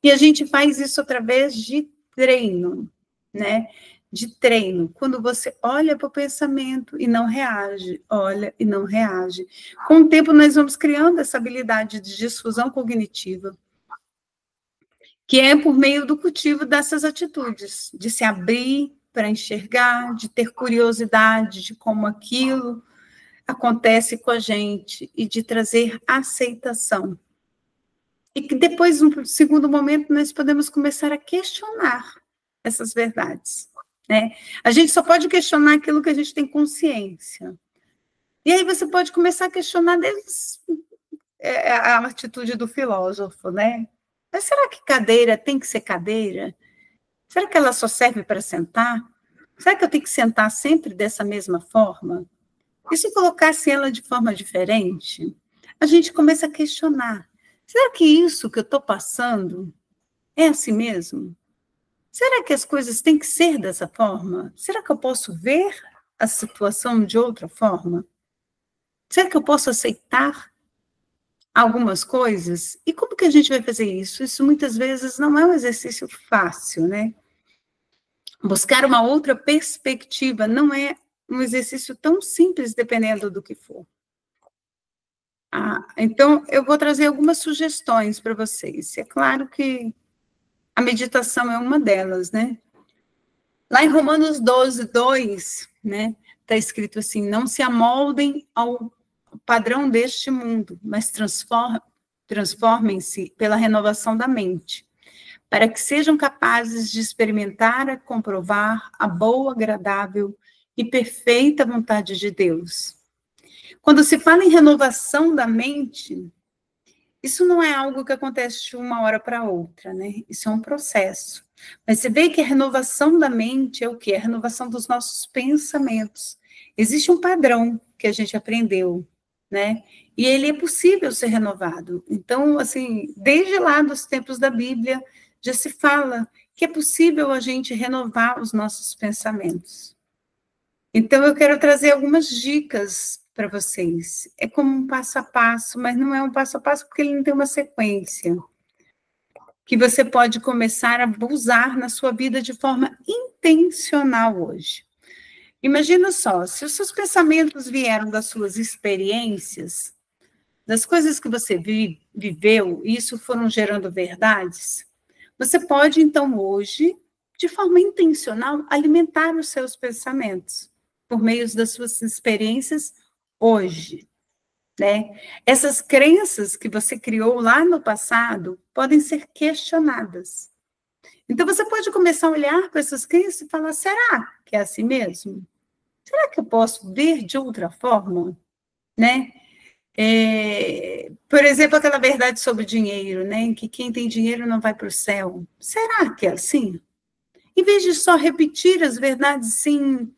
E a gente faz isso através de treino, né? De treino. Quando você olha para o pensamento e não reage, olha e não reage. Com o tempo, nós vamos criando essa habilidade de desfusão cognitiva, que é por meio do cultivo dessas atitudes, de se abrir para enxergar, de ter curiosidade de como aquilo acontece com a gente e de trazer aceitação. E que depois, no segundo momento, nós podemos começar a questionar essas verdades, né? A gente só pode questionar aquilo que a gente tem consciência. E aí você pode começar a questionar desde a atitude do filósofo, né? Mas será que cadeira tem que ser cadeira? Será que ela só serve para sentar? Será que eu tenho que sentar sempre dessa mesma forma? E se eu colocasse ela de forma diferente? A gente começa a questionar. Será que isso que eu estou passando é assim mesmo? Será que as coisas têm que ser dessa forma? Será que eu posso ver a situação de outra forma? Será que eu posso aceitar algumas coisas? E como que a gente vai fazer isso? Isso muitas vezes não é um exercício fácil, né? Buscar uma outra perspectiva não é um exercício tão simples, dependendo do que for. Então, eu vou trazer algumas sugestões para vocês. É claro que a meditação é uma delas, né? Lá em Romanos 12, 2, né? Está escrito assim, não se amoldem ao padrão deste mundo, mas transformem-se pela renovação da mente, para que sejam capazes de experimentar, comprovar a boa, agradável e perfeita vontade de Deus. Quando se fala em renovação da mente, isso não é algo que acontece de uma hora para outra, né? Isso é um processo. Mas você vê que a renovação da mente é o quê? A renovação dos nossos pensamentos. Existe um padrão que a gente aprendeu, né? E ele é possível ser renovado. Então, assim, desde lá dos tempos da Bíblia, já se fala que é possível a gente renovar os nossos pensamentos. Então, eu quero trazer algumas dicas para vocês. É como um passo a passo, mas não é um passo a passo porque ele não tem uma sequência. Que você pode começar a usar na sua vida de forma intencional hoje. Imagina só, se os seus pensamentos vieram das suas experiências, das coisas que você viveu, e isso foram gerando verdades, você pode, então, hoje, de forma intencional, alimentar os seus pensamentos por meio das suas experiências hoje, né? Essas crenças que você criou lá no passado podem ser questionadas. Então, você pode começar a olhar para essas crenças e falar, será que é assim mesmo? Será que eu posso ver de outra forma? Né? Por exemplo, aquela verdade sobre dinheiro, né? Que quem tem dinheiro não vai para o céu. Será que é assim? Em vez de só repetir as verdades, sim,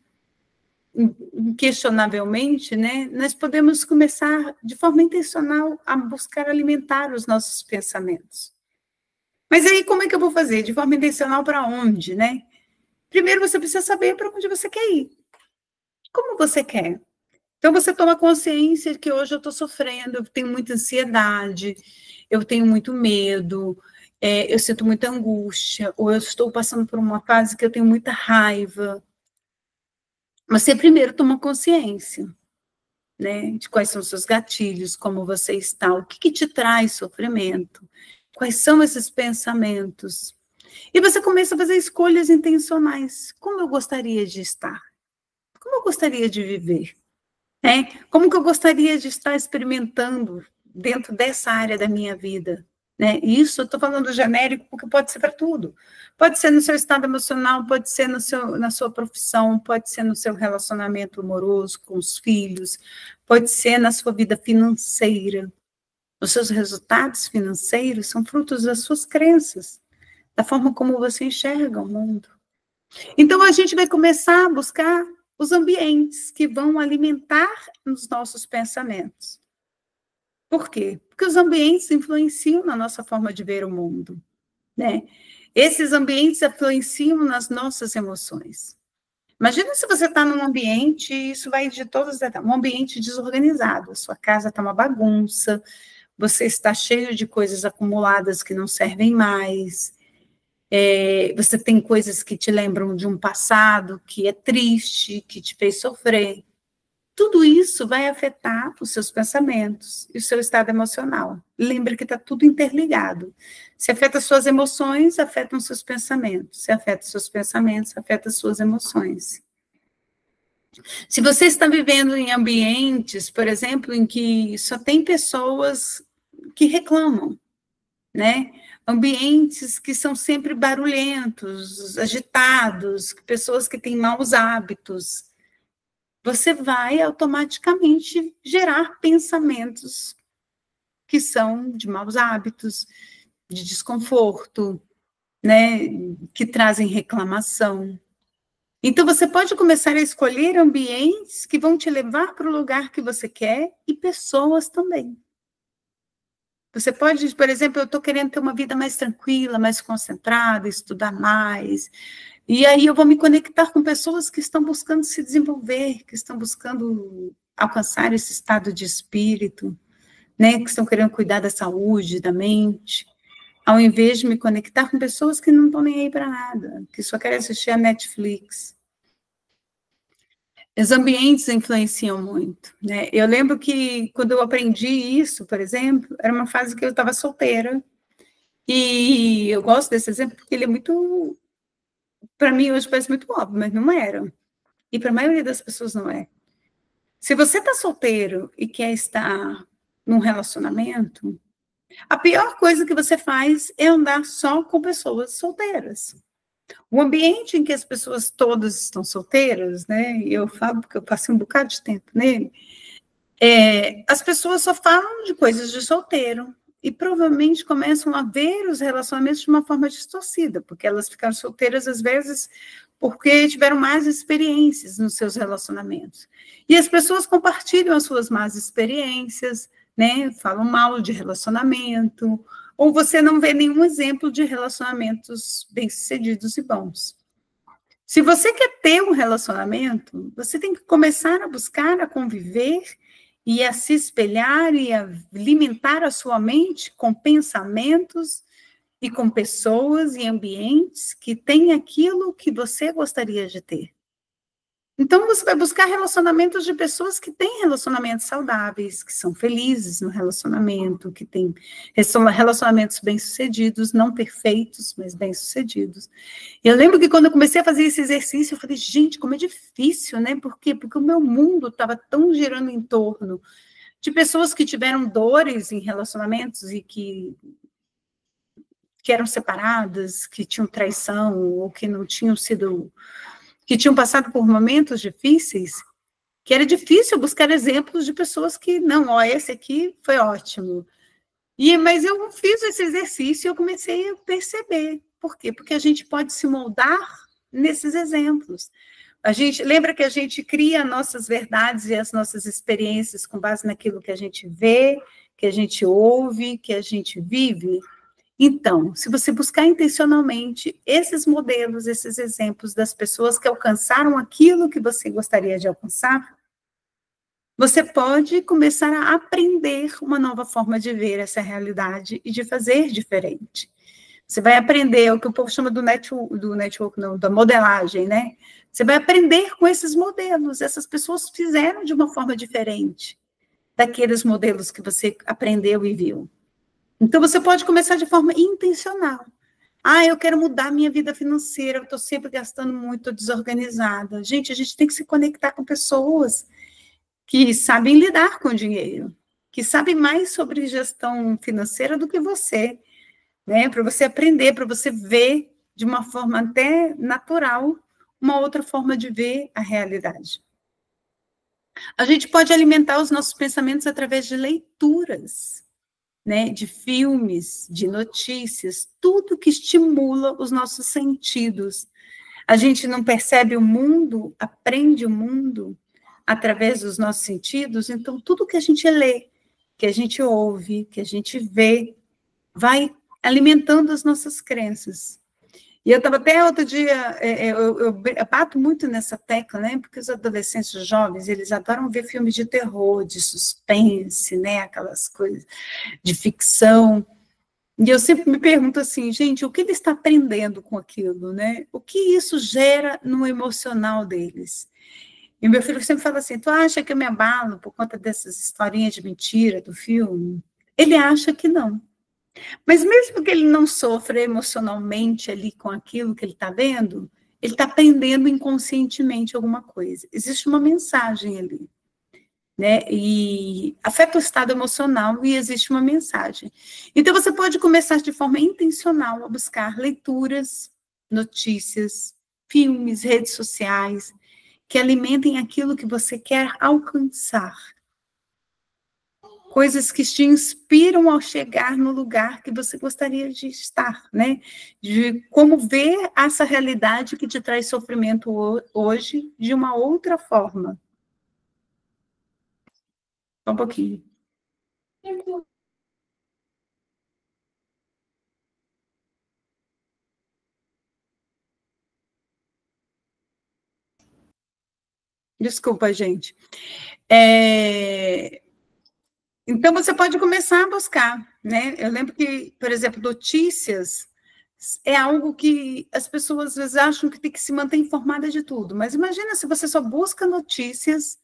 inquestionavelmente, né? Nós podemos começar, de forma intencional, a buscar alimentar os nossos pensamentos. Mas aí, como é que eu vou fazer? De forma intencional para onde, né? Primeiro, você precisa saber para onde você quer ir. Como você quer? Então, você toma consciência que hoje eu estou sofrendo, eu tenho muita ansiedade, eu tenho muito medo, eu sinto muita angústia, ou eu estou passando por uma fase que eu tenho muita raiva. Você primeiro toma consciência, né, de quais são os seus gatilhos, como você está, o que te traz sofrimento, quais são esses pensamentos. E você começa a fazer escolhas intencionais. Como eu gostaria de estar? Como eu gostaria de viver? Como que eu gostaria de estar experimentando dentro dessa área da minha vida? Né? Isso eu estou falando genérico porque pode ser para tudo. Pode ser no seu estado emocional, pode ser na sua profissão, pode ser no seu relacionamento amoroso com os filhos, pode ser na sua vida financeira. Os seus resultados financeiros são frutos das suas crenças, da forma como você enxerga o mundo. Então, a gente vai começar a buscar os ambientes que vão alimentar os nossos pensamentos. Por quê? Porque os ambientes influenciam na nossa forma de ver o mundo, né? Esses ambientes influenciam nas nossas emoções. Imagina se você está num ambiente, isso vai de todos, um ambiente desorganizado, a sua casa está uma bagunça, você está cheio de coisas acumuladas que não servem mais, você tem coisas que te lembram de um passado que é triste, que te fez sofrer. Tudo isso vai afetar os seus pensamentos e o seu estado emocional. Lembra que está tudo interligado. Se afeta as suas emoções, afetam os seus pensamentos. Se afeta os seus pensamentos, afeta as suas emoções. Se você está vivendo em ambientes, por exemplo, em que só tem pessoas que reclamam, né? Ambientes que são sempre barulhentos, agitados, pessoas que têm maus hábitos, você vai automaticamente gerar pensamentos que são de maus hábitos, de desconforto, né? Que trazem reclamação. Então, você pode começar a escolher ambientes que vão te levar para o lugar que você quer e pessoas também. Você pode, por exemplo, eu estou querendo ter uma vida mais tranquila, mais concentrada, estudar mais. E aí eu vou me conectar com pessoas que estão buscando se desenvolver, que estão buscando alcançar esse estado de espírito, né? Que estão querendo cuidar da saúde, da mente, ao invés de me conectar com pessoas que não estão nem aí para nada, que só querem assistir a Netflix. Os ambientes influenciam muito, né? Eu lembro que quando eu aprendi isso, por exemplo, era uma fase que eu estava solteira, e eu gosto desse exemplo porque ele é muito, para mim hoje parece muito óbvio, mas não era. E para a maioria das pessoas não é. Se você está solteiro e quer estar num relacionamento, a pior coisa que você faz é andar só com pessoas solteiras. O ambiente em que as pessoas todas estão solteiras, né? E eu falo porque eu passei um bocado de tempo nele. As pessoas só falam de coisas de solteiro. e provavelmente começam a ver os relacionamentos de uma forma distorcida, porque elas ficaram solteiras às vezes porque tiveram más experiências nos seus relacionamentos. E as pessoas compartilham as suas más experiências, né? Falam mal de relacionamento, ou você não vê nenhum exemplo de relacionamentos bem-sucedidos e bons. Se você quer ter um relacionamento, você tem que começar a buscar, a conviver e a se espelhar e a alimentar a sua mente com pensamentos e com pessoas e ambientes que têm aquilo que você gostaria de ter. Então, você vai buscar relacionamentos de pessoas que têm relacionamentos saudáveis, que são felizes no relacionamento, que têm relacionamentos bem-sucedidos, não perfeitos, mas bem-sucedidos. Eu lembro que quando eu comecei a fazer esse exercício, eu falei, gente, como é difícil, né? Por quê? Porque o meu mundo estava tão girando em torno de pessoas que tiveram dores em relacionamentos e que eram separadas, que tinham traição, ou que não tinham sido... que tinham passado por momentos difíceis, que era difícil buscar exemplos de pessoas que, não, ó, esse aqui foi ótimo. Mas eu fiz esse exercício e eu comecei a perceber. Por quê? Porque a gente pode se moldar nesses exemplos. A gente lembra que a gente cria nossas verdades e as nossas experiências com base naquilo que a gente vê, que a gente ouve, que a gente vive. Então, se você buscar intencionalmente esses modelos, esses exemplos das pessoas que alcançaram aquilo que você gostaria de alcançar, você pode começar a aprender uma nova forma de ver essa realidade e de fazer diferente. Você vai aprender o que o povo chama da modelagem, né? Você vai aprender com esses modelos. Essas pessoas fizeram de uma forma diferente daqueles modelos que você aprendeu e viu. Então, você pode começar de forma intencional. Eu quero mudar minha vida financeira, eu estou sempre gastando muito, estou desorganizada. Gente, a gente tem que se conectar com pessoas que sabem lidar com o dinheiro, que sabem mais sobre gestão financeira do que você, né? Para você aprender, para você ver de uma forma até natural, uma outra forma de ver a realidade. A gente pode alimentar os nossos pensamentos através de leituras, né, de filmes, de notícias, tudo que estimula os nossos sentidos. A gente não percebe o mundo, aprende o mundo através dos nossos sentidos, então tudo que a gente lê, que a gente ouve, que a gente vê, vai alimentando as nossas crenças. E eu estava até outro dia, eu bato muito nessa tecla, né? Porque os adolescentes os jovens, eles adoram ver filmes de terror, de suspense, né? Aquelas coisas de ficção. E eu sempre me pergunto assim, gente, o que ele está aprendendo com aquilo, né? O que isso gera no emocional deles? E meu filho sempre fala assim, tu acha que eu me abalo por conta dessas historinhas de mentira do filme? Ele acha que não. Mas mesmo que ele não sofra emocionalmente ali com aquilo que ele está vendo, ele está aprendendo inconscientemente alguma coisa. Existe uma mensagem ali, né? E afeta o estado emocional e existe uma mensagem. Então, você pode começar de forma intencional a buscar leituras, notícias, filmes, redes sociais, que alimentem aquilo que você quer alcançar. Coisas que te inspiram ao chegar no lugar que você gostaria de estar, né? De como ver essa realidade que te traz sofrimento hoje de uma outra forma. Só um pouquinho. Desculpa, gente. Então, você pode começar a buscar, né? Eu lembro que, por exemplo, notícias é algo que as pessoas às vezes acham que tem que se manter informada de tudo, mas imagina se você só busca notícias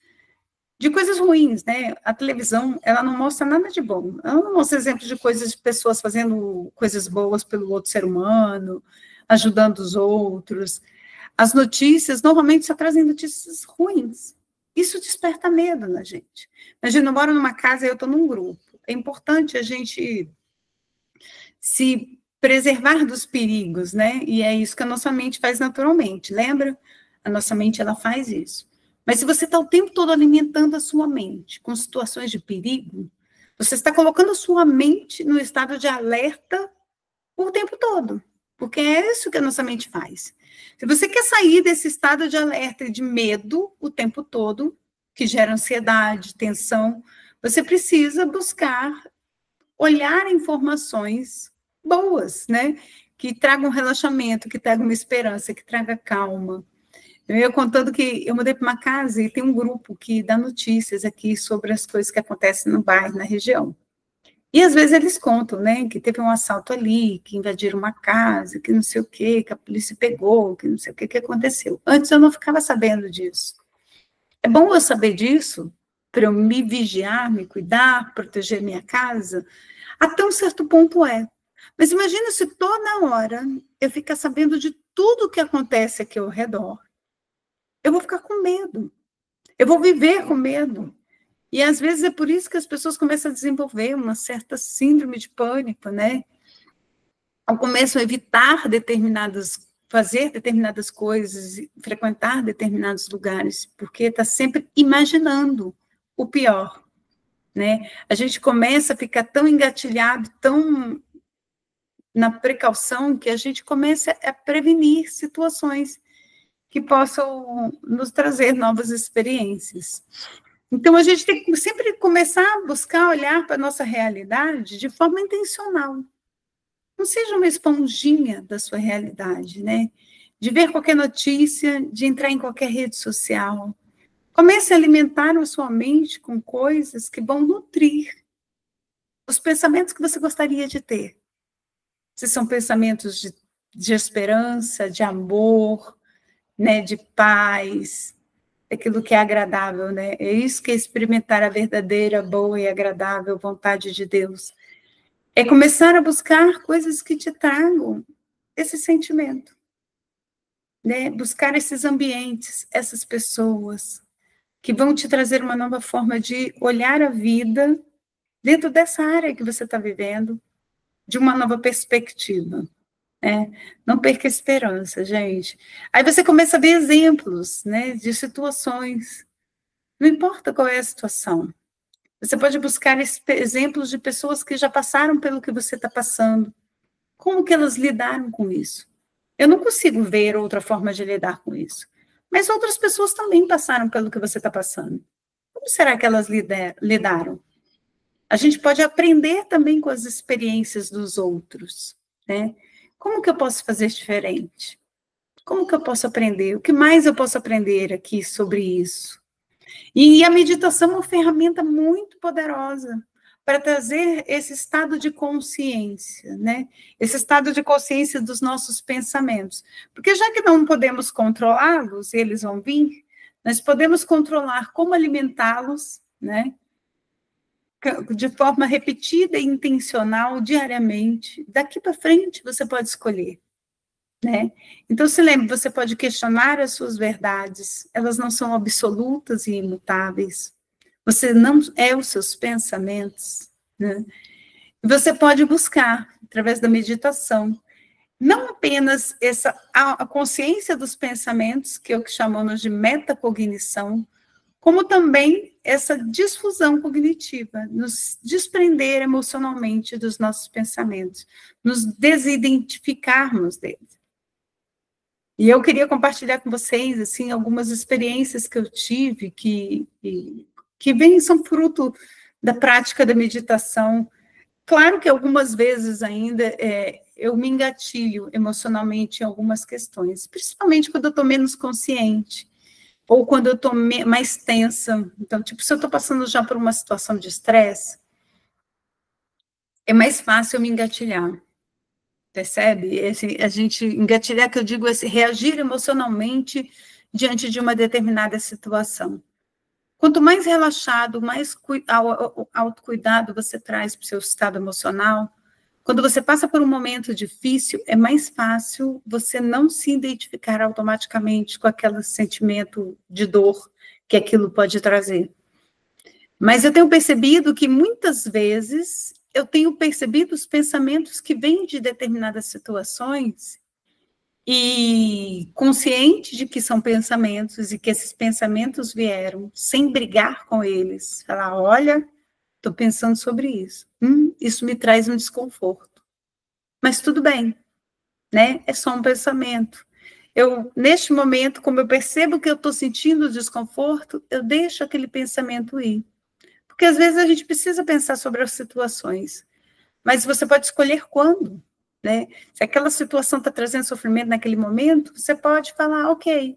de coisas ruins, né? A televisão, ela não mostra nada de bom, ela não mostra exemplos de coisas de pessoas fazendo coisas boas pelo outro ser humano, ajudando os outros. As notícias normalmente só trazem notícias ruins. Isso desperta medo na gente. Imagina, eu moro numa casa e eu estou num grupo. É importante a gente se preservar dos perigos, né? E é isso que a nossa mente faz naturalmente, lembra? A nossa mente, ela faz isso. Mas se você está o tempo todo alimentando a sua mente com situações de perigo, Você está colocando a sua mente no estado de alerta o tempo todo, porque é isso que a nossa mente faz. Se você quer sair desse estado de alerta e de medo o tempo todo, que gera ansiedade, tensão, você precisa buscar olhar informações boas, né? Que tragam relaxamento, que tragam uma esperança, que traga calma. Eu ia contando que eu mudei para uma casa e tem um grupo que dá notícias aqui sobre as coisas que acontecem no bairro, na região. E às vezes eles contam, né, que teve um assalto ali, que invadiram uma casa, que não sei o quê, que a polícia pegou, que não sei o quê, que aconteceu. Antes eu não ficava sabendo disso. É bom eu saber disso, para eu me vigiar, me cuidar, proteger minha casa. Até um certo ponto é. Mas imagina se toda hora eu ficar sabendo de tudo o que acontece aqui ao redor. Eu vou ficar com medo. Eu vou viver com medo. E às vezes é por isso que as pessoas começam a desenvolver uma certa síndrome de pânico, né? Ou começam a evitar fazer determinadas coisas, frequentar determinados lugares, porque está sempre imaginando o pior, né? A gente começa a ficar tão engatilhado, tão na precaução, que a gente começa a prevenir situações que possam nos trazer novas experiências. Então, a gente tem que sempre começar a buscar olhar para a nossa realidade de forma intencional. Não seja uma esponjinha da sua realidade, né? De ver qualquer notícia, de entrar em qualquer rede social. Comece a alimentar a sua mente com coisas que vão nutrir os pensamentos que você gostaria de ter. Se são pensamentos de esperança, de amor, né, de paz, aquilo que é agradável, né? É isso que é experimentar a verdadeira, boa e agradável vontade de Deus. É começar a buscar coisas que te tragam esse sentimento, né? Buscar esses ambientes, essas pessoas, que vão te trazer uma nova forma de olhar a vida dentro dessa área que você está vivendo, de uma nova perspectiva. Não perca a esperança, gente. Aí você começa a ver exemplos, né, de situações. Não importa qual é a situação. Você pode buscar exemplos de pessoas que já passaram pelo que você está passando. Como que elas lidaram com isso? Eu não consigo ver outra forma de lidar com isso. Mas outras pessoas também passaram pelo que você está passando. Como será que elas lidaram? A gente pode aprender também com as experiências dos outros, né? Como que eu posso fazer diferente? Como que eu posso aprender? O que mais eu posso aprender aqui sobre isso? E a meditação é uma ferramenta muito poderosa para trazer esse estado de consciência, né? Esse estado de consciência dos nossos pensamentos. Porque já que não podemos controlá-los, eles vão vir, nós podemos controlar como alimentá-los, né? De forma repetida e intencional, diariamente. Daqui para frente, você pode escolher, né? Então, se lembre, você pode questionar as suas verdades, elas não são absolutas e imutáveis. Você não é os seus pensamentos, né? Você pode buscar, através da meditação, não apenas a consciência dos pensamentos, que é o que chamamos de metacognição, como também essa difusão cognitiva, nos desprender emocionalmente dos nossos pensamentos, nos desidentificarmos deles. E eu queria compartilhar com vocês, assim, algumas experiências que eu tive que são fruto da prática da meditação. Claro que algumas vezes ainda eu me engatilho emocionalmente em algumas questões, principalmente quando eu estou menos consciente, ou quando eu estou mais tensa. Então, tipo, se eu estou passando já por uma situação de estresse, é mais fácil eu me engatilhar. Percebe? A gente engatilhar, que eu digo, reagir emocionalmente diante de uma determinada situação. Quanto mais relaxado, mais autocuidado você traz para o seu estado emocional, quando você passa por um momento difícil, é mais fácil você não se identificar automaticamente com aquele sentimento de dor que aquilo pode trazer. Mas eu tenho percebido que muitas vezes eu tenho percebido os pensamentos que vêm de determinadas situações e consciente de que são pensamentos e que esses pensamentos vieram sem brigar com eles. Falar, olha, estou pensando sobre isso. Isso me traz um desconforto. Mas tudo bem, né? É só um pensamento. Neste momento, como eu percebo que eu estou sentindo desconforto, eu deixo aquele pensamento ir. Porque às vezes a gente precisa pensar sobre as situações, mas você pode escolher quando, né? Se aquela situação está trazendo sofrimento naquele momento, você pode falar, ok,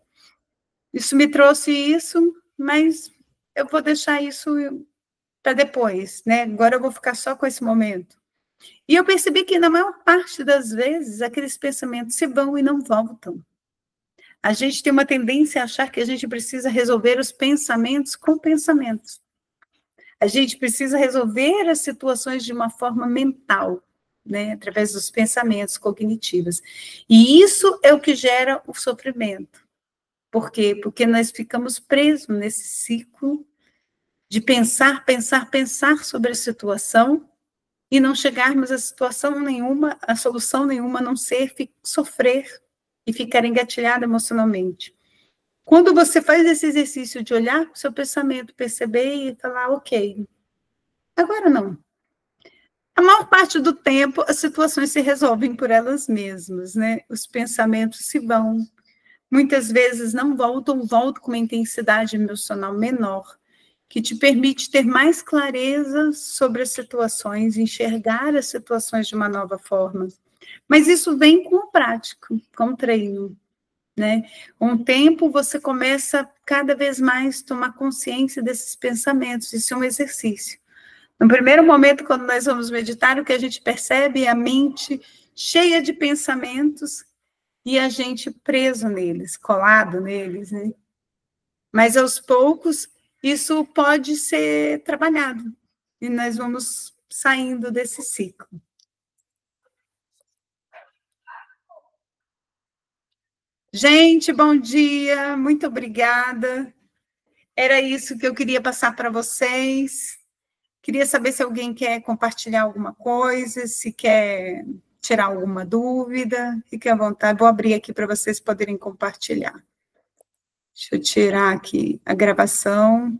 isso me trouxe isso, mas eu vou deixar isso para depois, né? Agora eu vou ficar só com esse momento. E eu percebi que, na maior parte das vezes, aqueles pensamentos se vão e não voltam. A gente tem uma tendência a achar que a gente precisa resolver os pensamentos com pensamentos. A gente precisa resolver as situações de uma forma mental, né? Através dos pensamentos cognitivos. E isso é o que gera o sofrimento. Por quê? Porque nós ficamos presos nesse ciclo de pensar, pensar, pensar sobre a situação e não chegarmos a situação nenhuma, a solução nenhuma, a não ser sofrer e ficar engatilhado emocionalmente. Quando você faz esse exercício de olhar para o seu pensamento, perceber e falar, ok, agora não. A maior parte do tempo, as situações se resolvem por elas mesmas, né? Os pensamentos se vão. Muitas vezes não voltam com uma intensidade emocional menor, que te permite ter mais clareza sobre as situações, enxergar as situações de uma nova forma. Mas isso vem com a prática, com o treino, né? Com o tempo, você começa cada vez mais a tomar consciência desses pensamentos, isso é um exercício. No primeiro momento, quando nós vamos meditar, o que a gente percebe é a mente cheia de pensamentos e a gente preso neles, colado neles, né? Mas aos poucos, isso pode ser trabalhado e nós vamos saindo desse ciclo. Gente, bom dia, muito obrigada. Era isso que eu queria passar para vocês. Queria saber se alguém quer compartilhar alguma coisa, se quer tirar alguma dúvida. Fique à vontade, vou abrir aqui para vocês poderem compartilhar. Deixa eu tirar aqui a gravação.